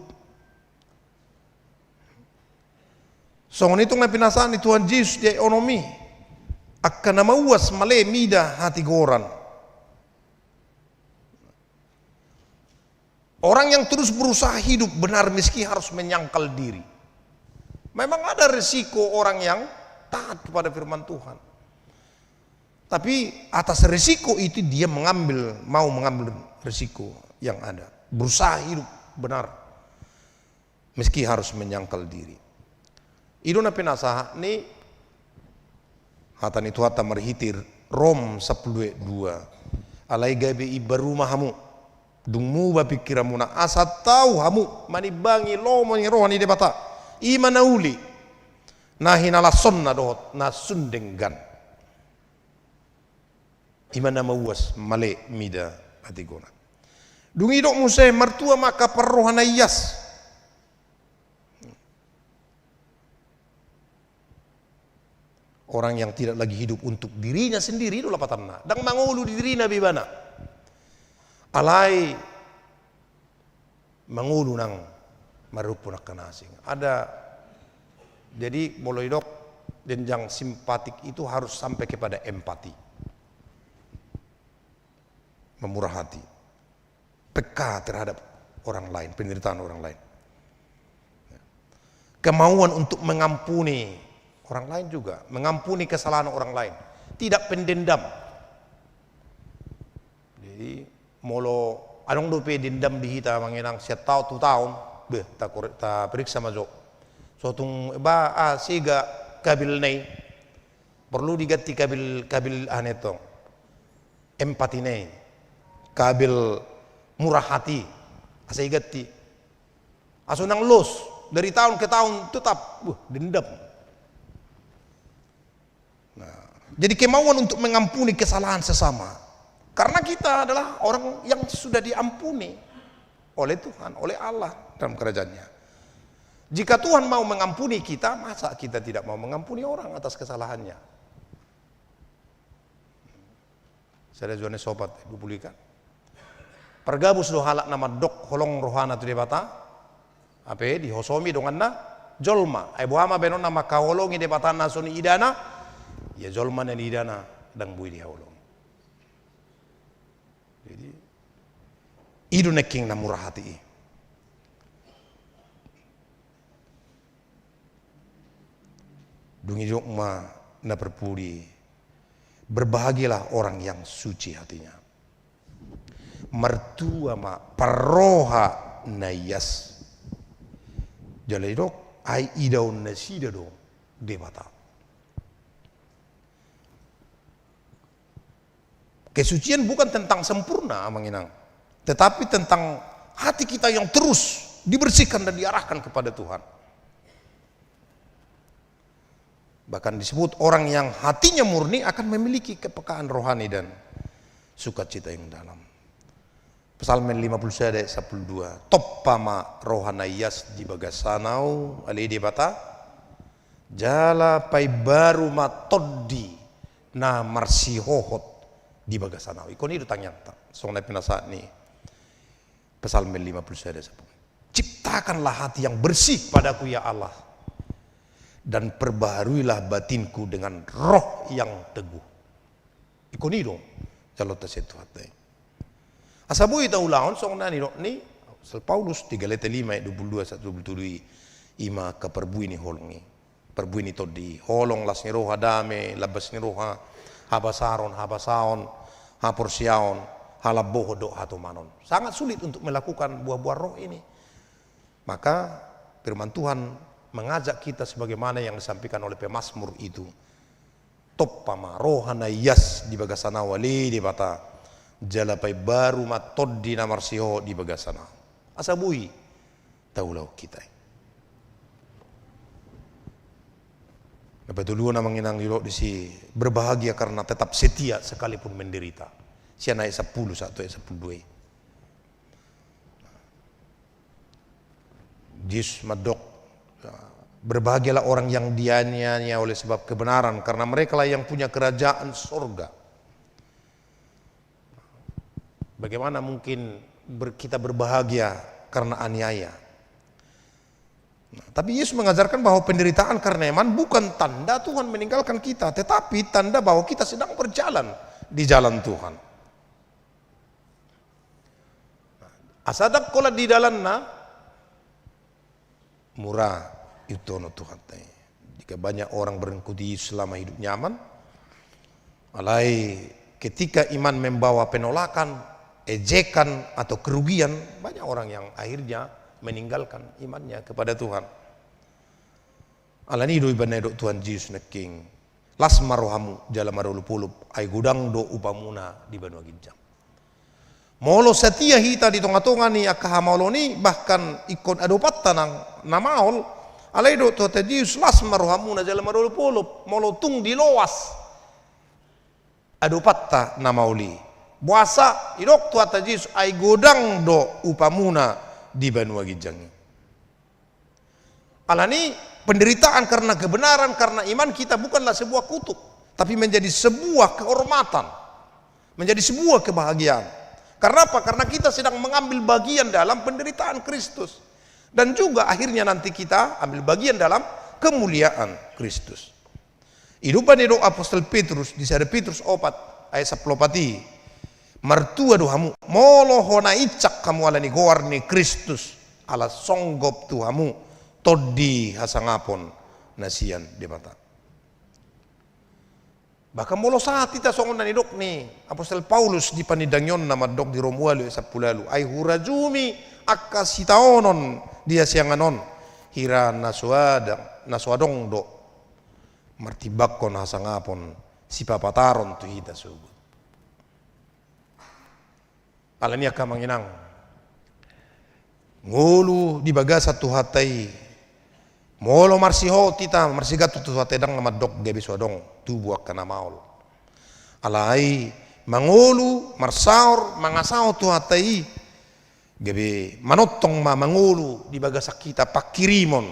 Songon itu ngai pinasaan Tuhan Yesus dia ekonomi akan nama uas male mida hati goran. Orang yang terus berusaha hidup benar meski harus menyangkal diri. Memang ada resiko orang yang taat kepada firman Tuhan. Tapi atas resiko itu dia mau mengambil resiko yang ada. Berusaha hidup benar meski harus menyangkal diri. Iduna penasaha ni hatan itu hata merhitir Rom 10:2. Alai gabe ibaru mahamu dungmu ba pikiranmu na asa tahu hamu manibangi lomo ni rohani de bata imana uli nahinala sonna dohot na sundenggan imana mauas male mida atigona dungi dok muse mertua maka perrohana iyas. Orang yang tidak lagi hidup untuk dirinya sendiri itu lapatanna dan mangulu dirinya bibana alai mangulu nang marupun akan asing. Ada jadi mulai dok jenjang simpatik itu harus sampai kepada empati, memurah hati, peka terhadap orang lain, penderitaan orang lain, kemauan untuk mengampuni orang lain juga, mengampuni kesalahan orang lain, tidak pendendam. Jadi molo anong dope dendam di hita manginang siya tao 2 tahun be ta periksa majo so tung ba siga kabil nei perlu digati kabil aneto empati nei kabil murah hati asa igati aso nang los dari tahun ke tahun tetap dendam. Nah, jadi kemauan untuk mengampuni kesalahan sesama. Karena kita adalah orang yang sudah diampuni oleh Tuhan, oleh Allah dalam kerajaannya. Jika Tuhan mau mengampuni kita, masa kita tidak mau mengampuni orang atas kesalahannya? Saya juane sobat bubulikan. Pergabus do halak nama dok holong rohana tu debata. Ape di hosomi donganna jolma. Ai buama benon nama kaholongi debata nasoni idana. Ya jolma na idana dang bui di holong. Jadi itu neking na murah hati. Dungi jokma na perpudi. Berbahagialah orang yang suci hatinya. Mertua ma paroha nayas. Jalai dok ai idaun nasida do debata. Kesucian bukan tentang sempurna menginang, tetapi tentang hati kita yang terus dibersihkan dan diarahkan kepada Tuhan. Bahkan disebut orang yang hatinya murni akan memiliki kepekaan rohani dan sukacita yang dalam. Psalm 51 ayat 12. Toppama rohanayas di bagasanau ali di bata jala pai baru matoddi na marsihohot di bagasanau. Ikon itu tanya soalnya penasa ni Psalm 51 ayat 10. Ciptakanlah hati yang bersih padaku ya Allah, dan perbaharuilah batinku dengan roh yang teguh. Ikon itu kalau tersetu hati. Asabu itu ulahon soalnya ni Paulus 3:5 ayat 22-27 ima ke perbuini holongi. Perbuini todi holong las ni roha dame labas ni roha habasaron habasaon haporsiaon halaboho do hatumanon. Sangat sulit untuk melakukan buah-buah roh ini. Maka firman Tuhan mengajak kita sebagaimana yang disampaikan oleh pemazmur itu. Toppama rohana yas di bagasana wali di bata jalapai baru matod di namarsiho di bagasana. Asabui taulau kita. Betul nama nginang lilo di si berbahagia karena tetap setia sekalipun menderita. Sia naik 10 satu ayat 12. Yesus madok. Berbahagialah orang yang dianiaya oleh sebab kebenaran, karena mereka lah yang punya kerajaan surga. Bagaimana mungkin kita berbahagia karena aniaya? Nah, tapi Yesus mengajarkan bahwa penderitaan karena iman bukan tanda Tuhan meninggalkan kita, tetapi tanda bahwa kita sedang berjalan di jalan Tuhan. Asadak kola di dalanna murah itu no Tuhan. Jika banyak orang berengkuti selama hidup nyaman, alai ketika iman membawa penolakan, ejekan atau kerugian, banyak orang yang akhirnya meninggalkan imannya kepada Tuhan. Alani do ibana do Tuhan Yesus neking las marohamu jala marulu pulup ay gudang do upamuna di Banua Ginjang. Molo setia hita di tonga-tonga ni akahamalo ni bahkan ikon adopat tanang namaol alai do Tuhan Yesus las marohamu jala marulu pulup molo tung di loas adopatta namaoli. Buasa idok Tuhan Yesus ay gudang do upamuna di Banua Ginjang. Alani penderitaan karena kebenaran, karena iman kita bukanlah sebuah kutuk, tapi menjadi sebuah kehormatan, menjadi sebuah kebahagiaan. Karena apa? Karena kita sedang mengambil bagian dalam penderitaan Kristus, dan juga akhirnya nanti kita ambil bagian dalam kemuliaan Kristus. Hidupan itu Apostol Petrus di sada Petrus 4 ayat 10 martua dohamu molo hona icak kamu alani goarni Kristus ala songgop tuhamu toddi hasangapon nasian di mata. Bahkan molo saat kita songon nani dok ni Apostol Paulus di panidangyon nama dok di Romualu sapulalu ay hurajumi akasitaonon dia sianganon hira naswadong do martibakon hasangapon si papataron tu hita subuh. Alani akan menginang ngulu di bagasa tu hatai molo marsiho tita marsigatu tu hatai dang namadok gabi swadong tubuh akan maul alai mangulu marsaur mangasau tu hatai gabi manotong ma mangulu di bagasa kita pakirimon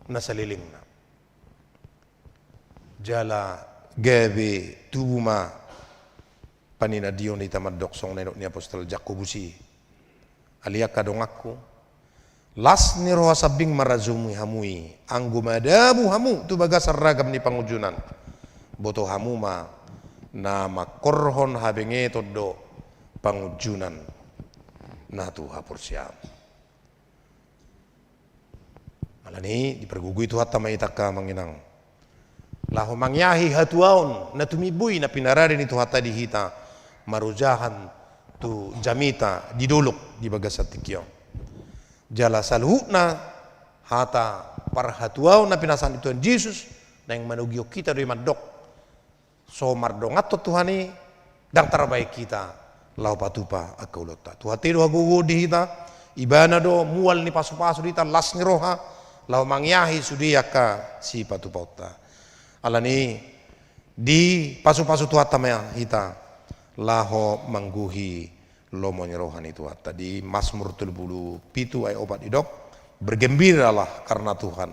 nasalilingna jala gabi tubuh ma panina dion di tamadok song nenok ni Apostol Jakobusi alia kadong aku las ni roha sabing marazumi hamui anggu madamu hamu tu bagasar ragam ni pangujunan boto hamu ma nama korhon habenge todo pangujunan na tu hapur siam alani dipergugui tu hatta maitaka manginang laho mangyahi hatuaon na tumibui na pinarari ni tu hatta di hita marujahan tu jamita di duluk di bagasat tikyo jala salhuna hata parhatuaw na pinasan itu Yesus na yang manugyo kita dari madok so mardongat to Tuhani dang terbaik kita lau patupa akaulota tuhati do hagugu di hita ibana do mual ni pasu-pasu dita las ni roha lau mangyahi sudiaka si patupauta alani di pasu-pasu tuata maya hita laho mangguhi lomo rohan itu tadi Mazmur 77 ayat 4 idok bergembiralah karena Tuhan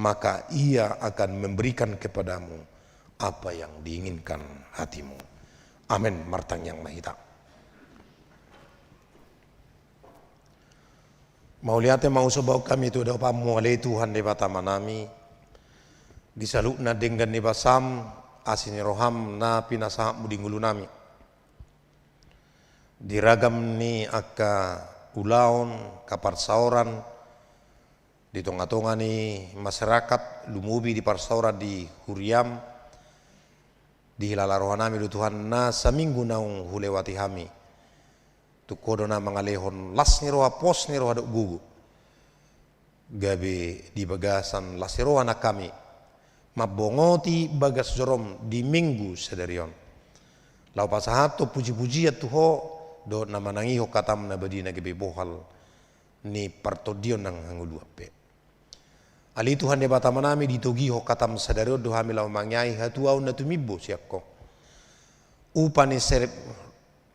maka ia akan memberikan kepadamu apa yang diinginkan hatimu. Amin. Martang yang mahita mau lihatnya mau sebab kami itu dapat mulai Tuhan di bata manami disalukna dengan ni basam asini roham na pinasa mudingulu nami diragam ni aka ulaon kaparsauran di tonga-tonga ni masyarakat lumubi di parsauran di Huriam di hilala rohanami du Tuhan na saminggu naung hulewati hami tu kodona mangalehon las ni roha pos ni roha dok gugu gabe di bagasan las ni roha na kami mabongoti bagas jorom di minggu sedarion lau pasahato puji-pujiat tuho do nama nangiho katam na badina gebe bohal ni partodion nang hangulu ape ali Tuhan de bata manami ditogiho katam sadario do hami lau mangyai hatuau na tumibbo siakko upani serep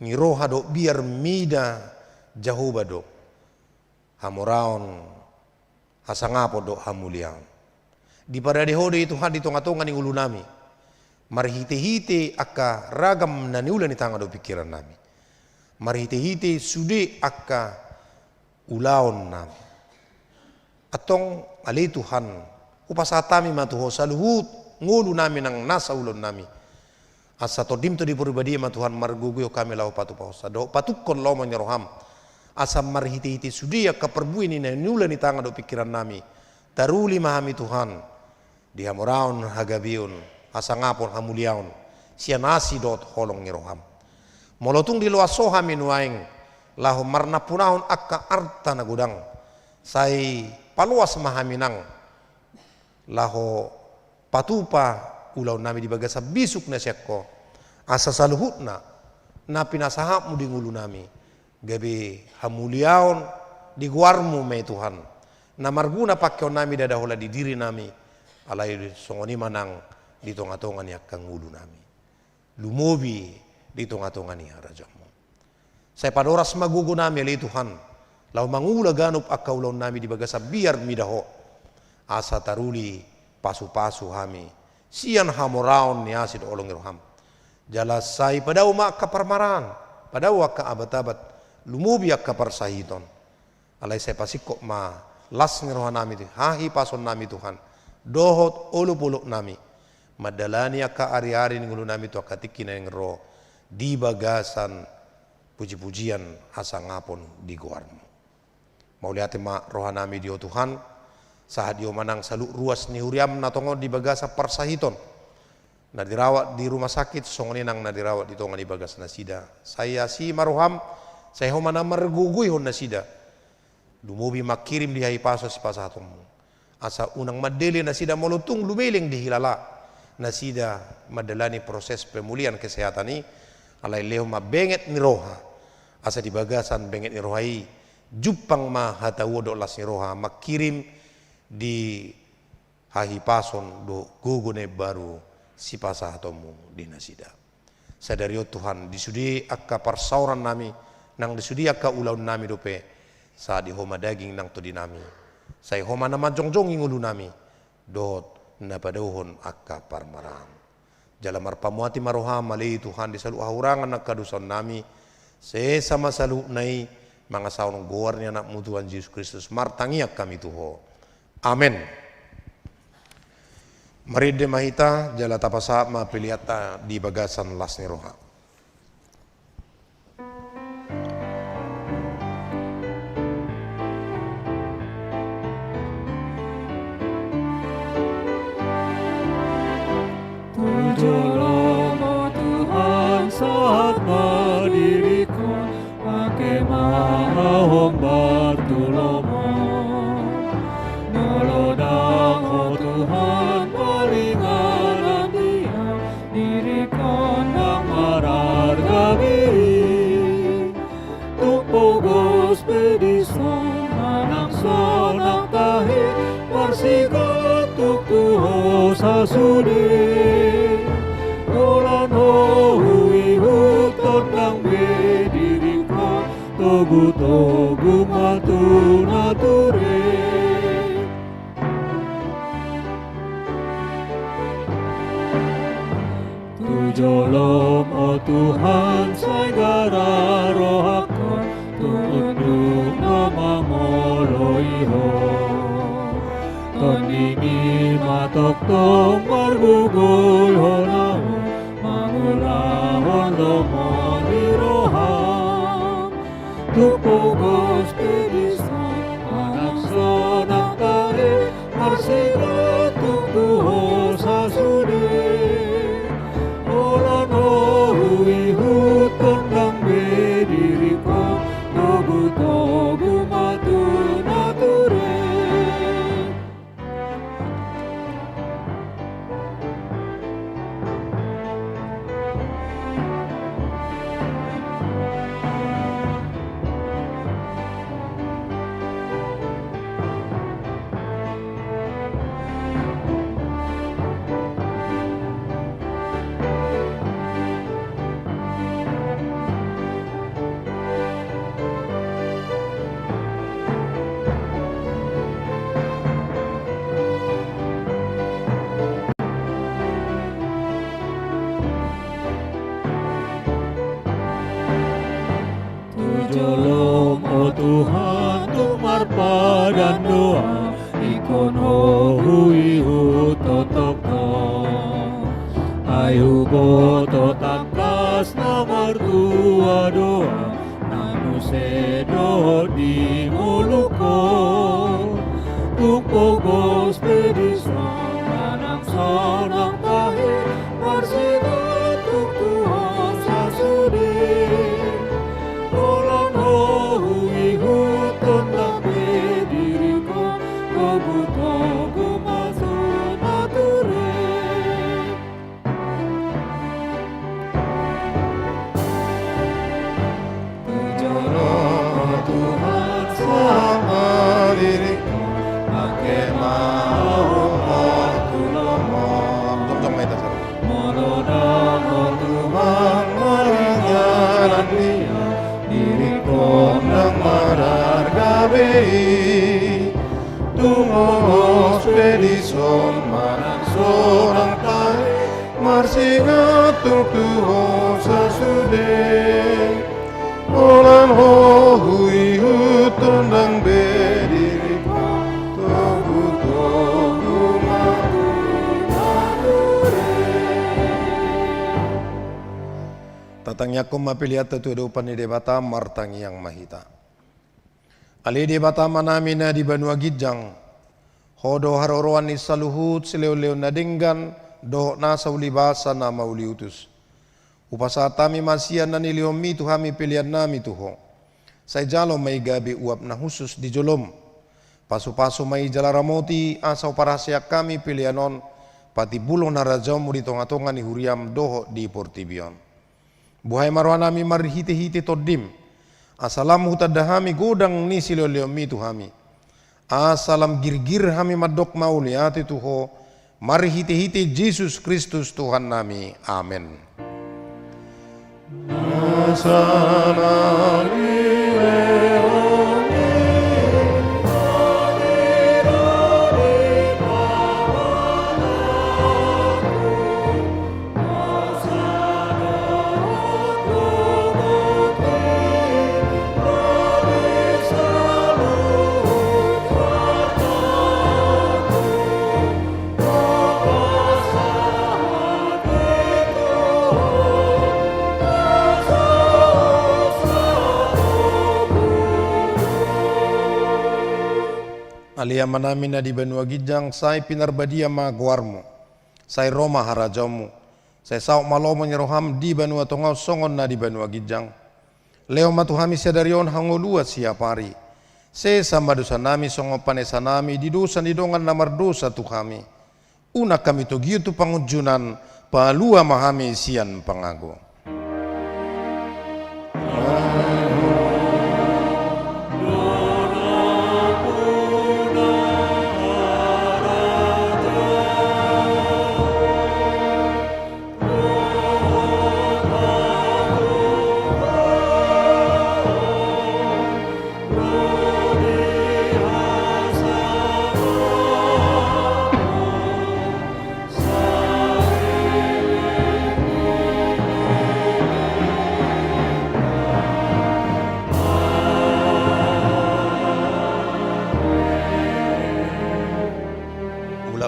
ni roha do biar mida jahoba do hamoraon hasangapo do hamuliang di pada dehode Tuhan di tonga-tonga ni ulu nami marhite-hite aka ragam na niula ni tanga do pikiran nami marhite-hite sude aka ulaon nami atong ali Tuhan upasatami matuho saluhut ngulu nami nang nasa ulon nami asa to dim to di pribadi ma Tuhan marguguyo kami lau patu pausa do patukon lau manyaroham asa marhiti-hiti sudia kaperbuin ini nula ni tanga do pikiran nami taruli mahami Tuhan dihamuraun hagabiun asa ngapon hamuliaun sianasi dot holong ngiroham molotung di luaso hami nuaing lahu marna punahun akka arta na gudang sai paluas mahaminang lahu patupa ulau nami di bagasa bisuk na syakko asa saluhut na pinasahap mu di ngulu nami gabi hamuliaon di guarmu me Tuhan na marguna pakyo nami dadahola di diri nami alai songoni manang di tonga-tonga ni akka ngulu nami lumobi di tonga-tonga ni rajamu saya padoras magugo nami alai Tuhan lau mangula ganup akka ulau nami di bagasa biar midaho asa taruli pasu-pasu hami sian hamoraon ni asid olong iroham jala sai pada umak kaparmaran pada waka abat-abat lumubi akka parsahiton alai saya pasikok ma las ngirohan nami tu hahi pason nami Tuhan dohot olu-puluk nami madalani akka ari-ari ngulu nami tu akka tiki na ngro di bagasan puji-pujian asa ngapon di guarmu mau lihat ma rohanami dio Tuhan saat dio manang saluk ruas ni huriam na tongo di bagasa parsahiton na dirawat di rumah sakit songoni nang na dirawat di tonga di bagas nasida saya si maruham saya homana margugui hon nasida lumubi makirim di hai paso si pasatom asa unang madeli nasida molutung lumeling di hilala nasida madalani proses pemulihan kesehatan ni alai leo mabenget ni roha asa di bagasan benget ni rohai jupang ma hatawodo las ni roha makirim di hahi pason do gugune baru si pasahatomu di nasida sadario Tuhan disudi akka parsauran nami nang disudi akka ulaun nami dope saat di homa daging nang to di nami saya homa nama jongjong ingulu nami dot na padauhon akka parmaran jalamar pamuati maroha malai Tuhan disalu ahurangan nak kadusan nami sesama salu nai mga saunong gowarnya anak mu Tuhan Yesus Kristus martangiak kami tuho amen. Mari mahita jala tapasa mapiliata di bagasan las ni roha. Tolong Tuhan saat berdiriku, bagaimana bertolongo, nolodang oh Tuhan peringanan dia, dirikan yang mararga biri, tupogos pedison anak sonak tahir, persigat tuk tuho sasudi. Togu matu nature Tujolom oh Tuhan segara rohaka tunduk nama moloiho tondingi matok tong margugul honahu mangulahon lomon diroham Tupogos pedison anak sonak tahe marsigat tukuho sasude Olan hui huton dang bediriko togu matu nature Tolong oh Tuhan tumar padan doa di muluko tuk pogos pediswan anak sonang tahe marsina tuk Tuhan sasudi orang hui hutun lambe diriko togu masuk nature Tuhan sama diriku pakai mau tulomo Tong mai tasar. monodaho Tuhan maringanan dia diriku nang marargabe Tumos pedison manang sorang tahe marsinga tuk Tuhan sasude Olan ho hui hutun dang bediri togu matu Tatangnya ko mapiliat tu upan ni debata martang yang mahita. Ali debata manamina di Banua Gijang. Hodo haroroan ni saluhut sileo-leo nadinggan do nasa ulibasa na mauliutus. Upasatami masian na niliomi tuhami pilihan nami tuho. Say jalo may gabi uap na husus di jolom. Paso-paso may jalaramoti asaw para siya kami pilihanon pati bulong na rajaw mo ditong-atongan ni huriam doho di Portibion. Buhay marwa nami marhiti-hiti todim. Asalam hutadahami godang ni silio-liomi tuhami. Asalam girgir hami madok mauliati tuho. Marhiti-hiti Jesus Kristus Tuhan nami. Amen. Alia manamin na di Banua Gijang, say pinarbadia maguarmo, say Roma harajamu, say sauk malomo nyeroham di Banua Tongau songon na di Banua Gijang. Leo matuhami sedarion hangolua siapari, se samba dosa nami songo panesa nami di dosa di dongan namar dosa tuhami. Una kami to gitu pangujunan, palua mahami sian pangago.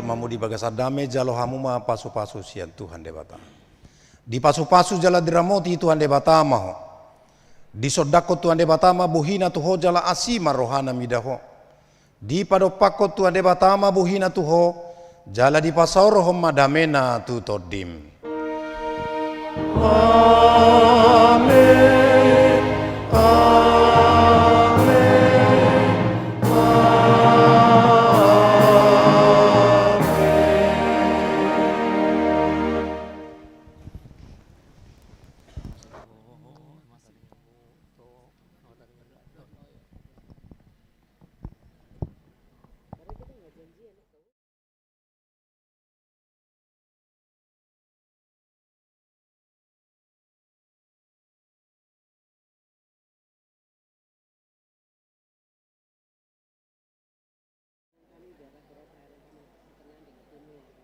Mamu di bagasadame jalo hamu ma pasu-pasu sian Tuhan debata. Di pasu-pasu jala diramoti Tuhan debata maho. Di sodako Tuhan debata ma buhina tuho jala asima rohana midaho. Di padopako Tuhan debata ma buhina tuho jala di pasau rohom madamena tu todim.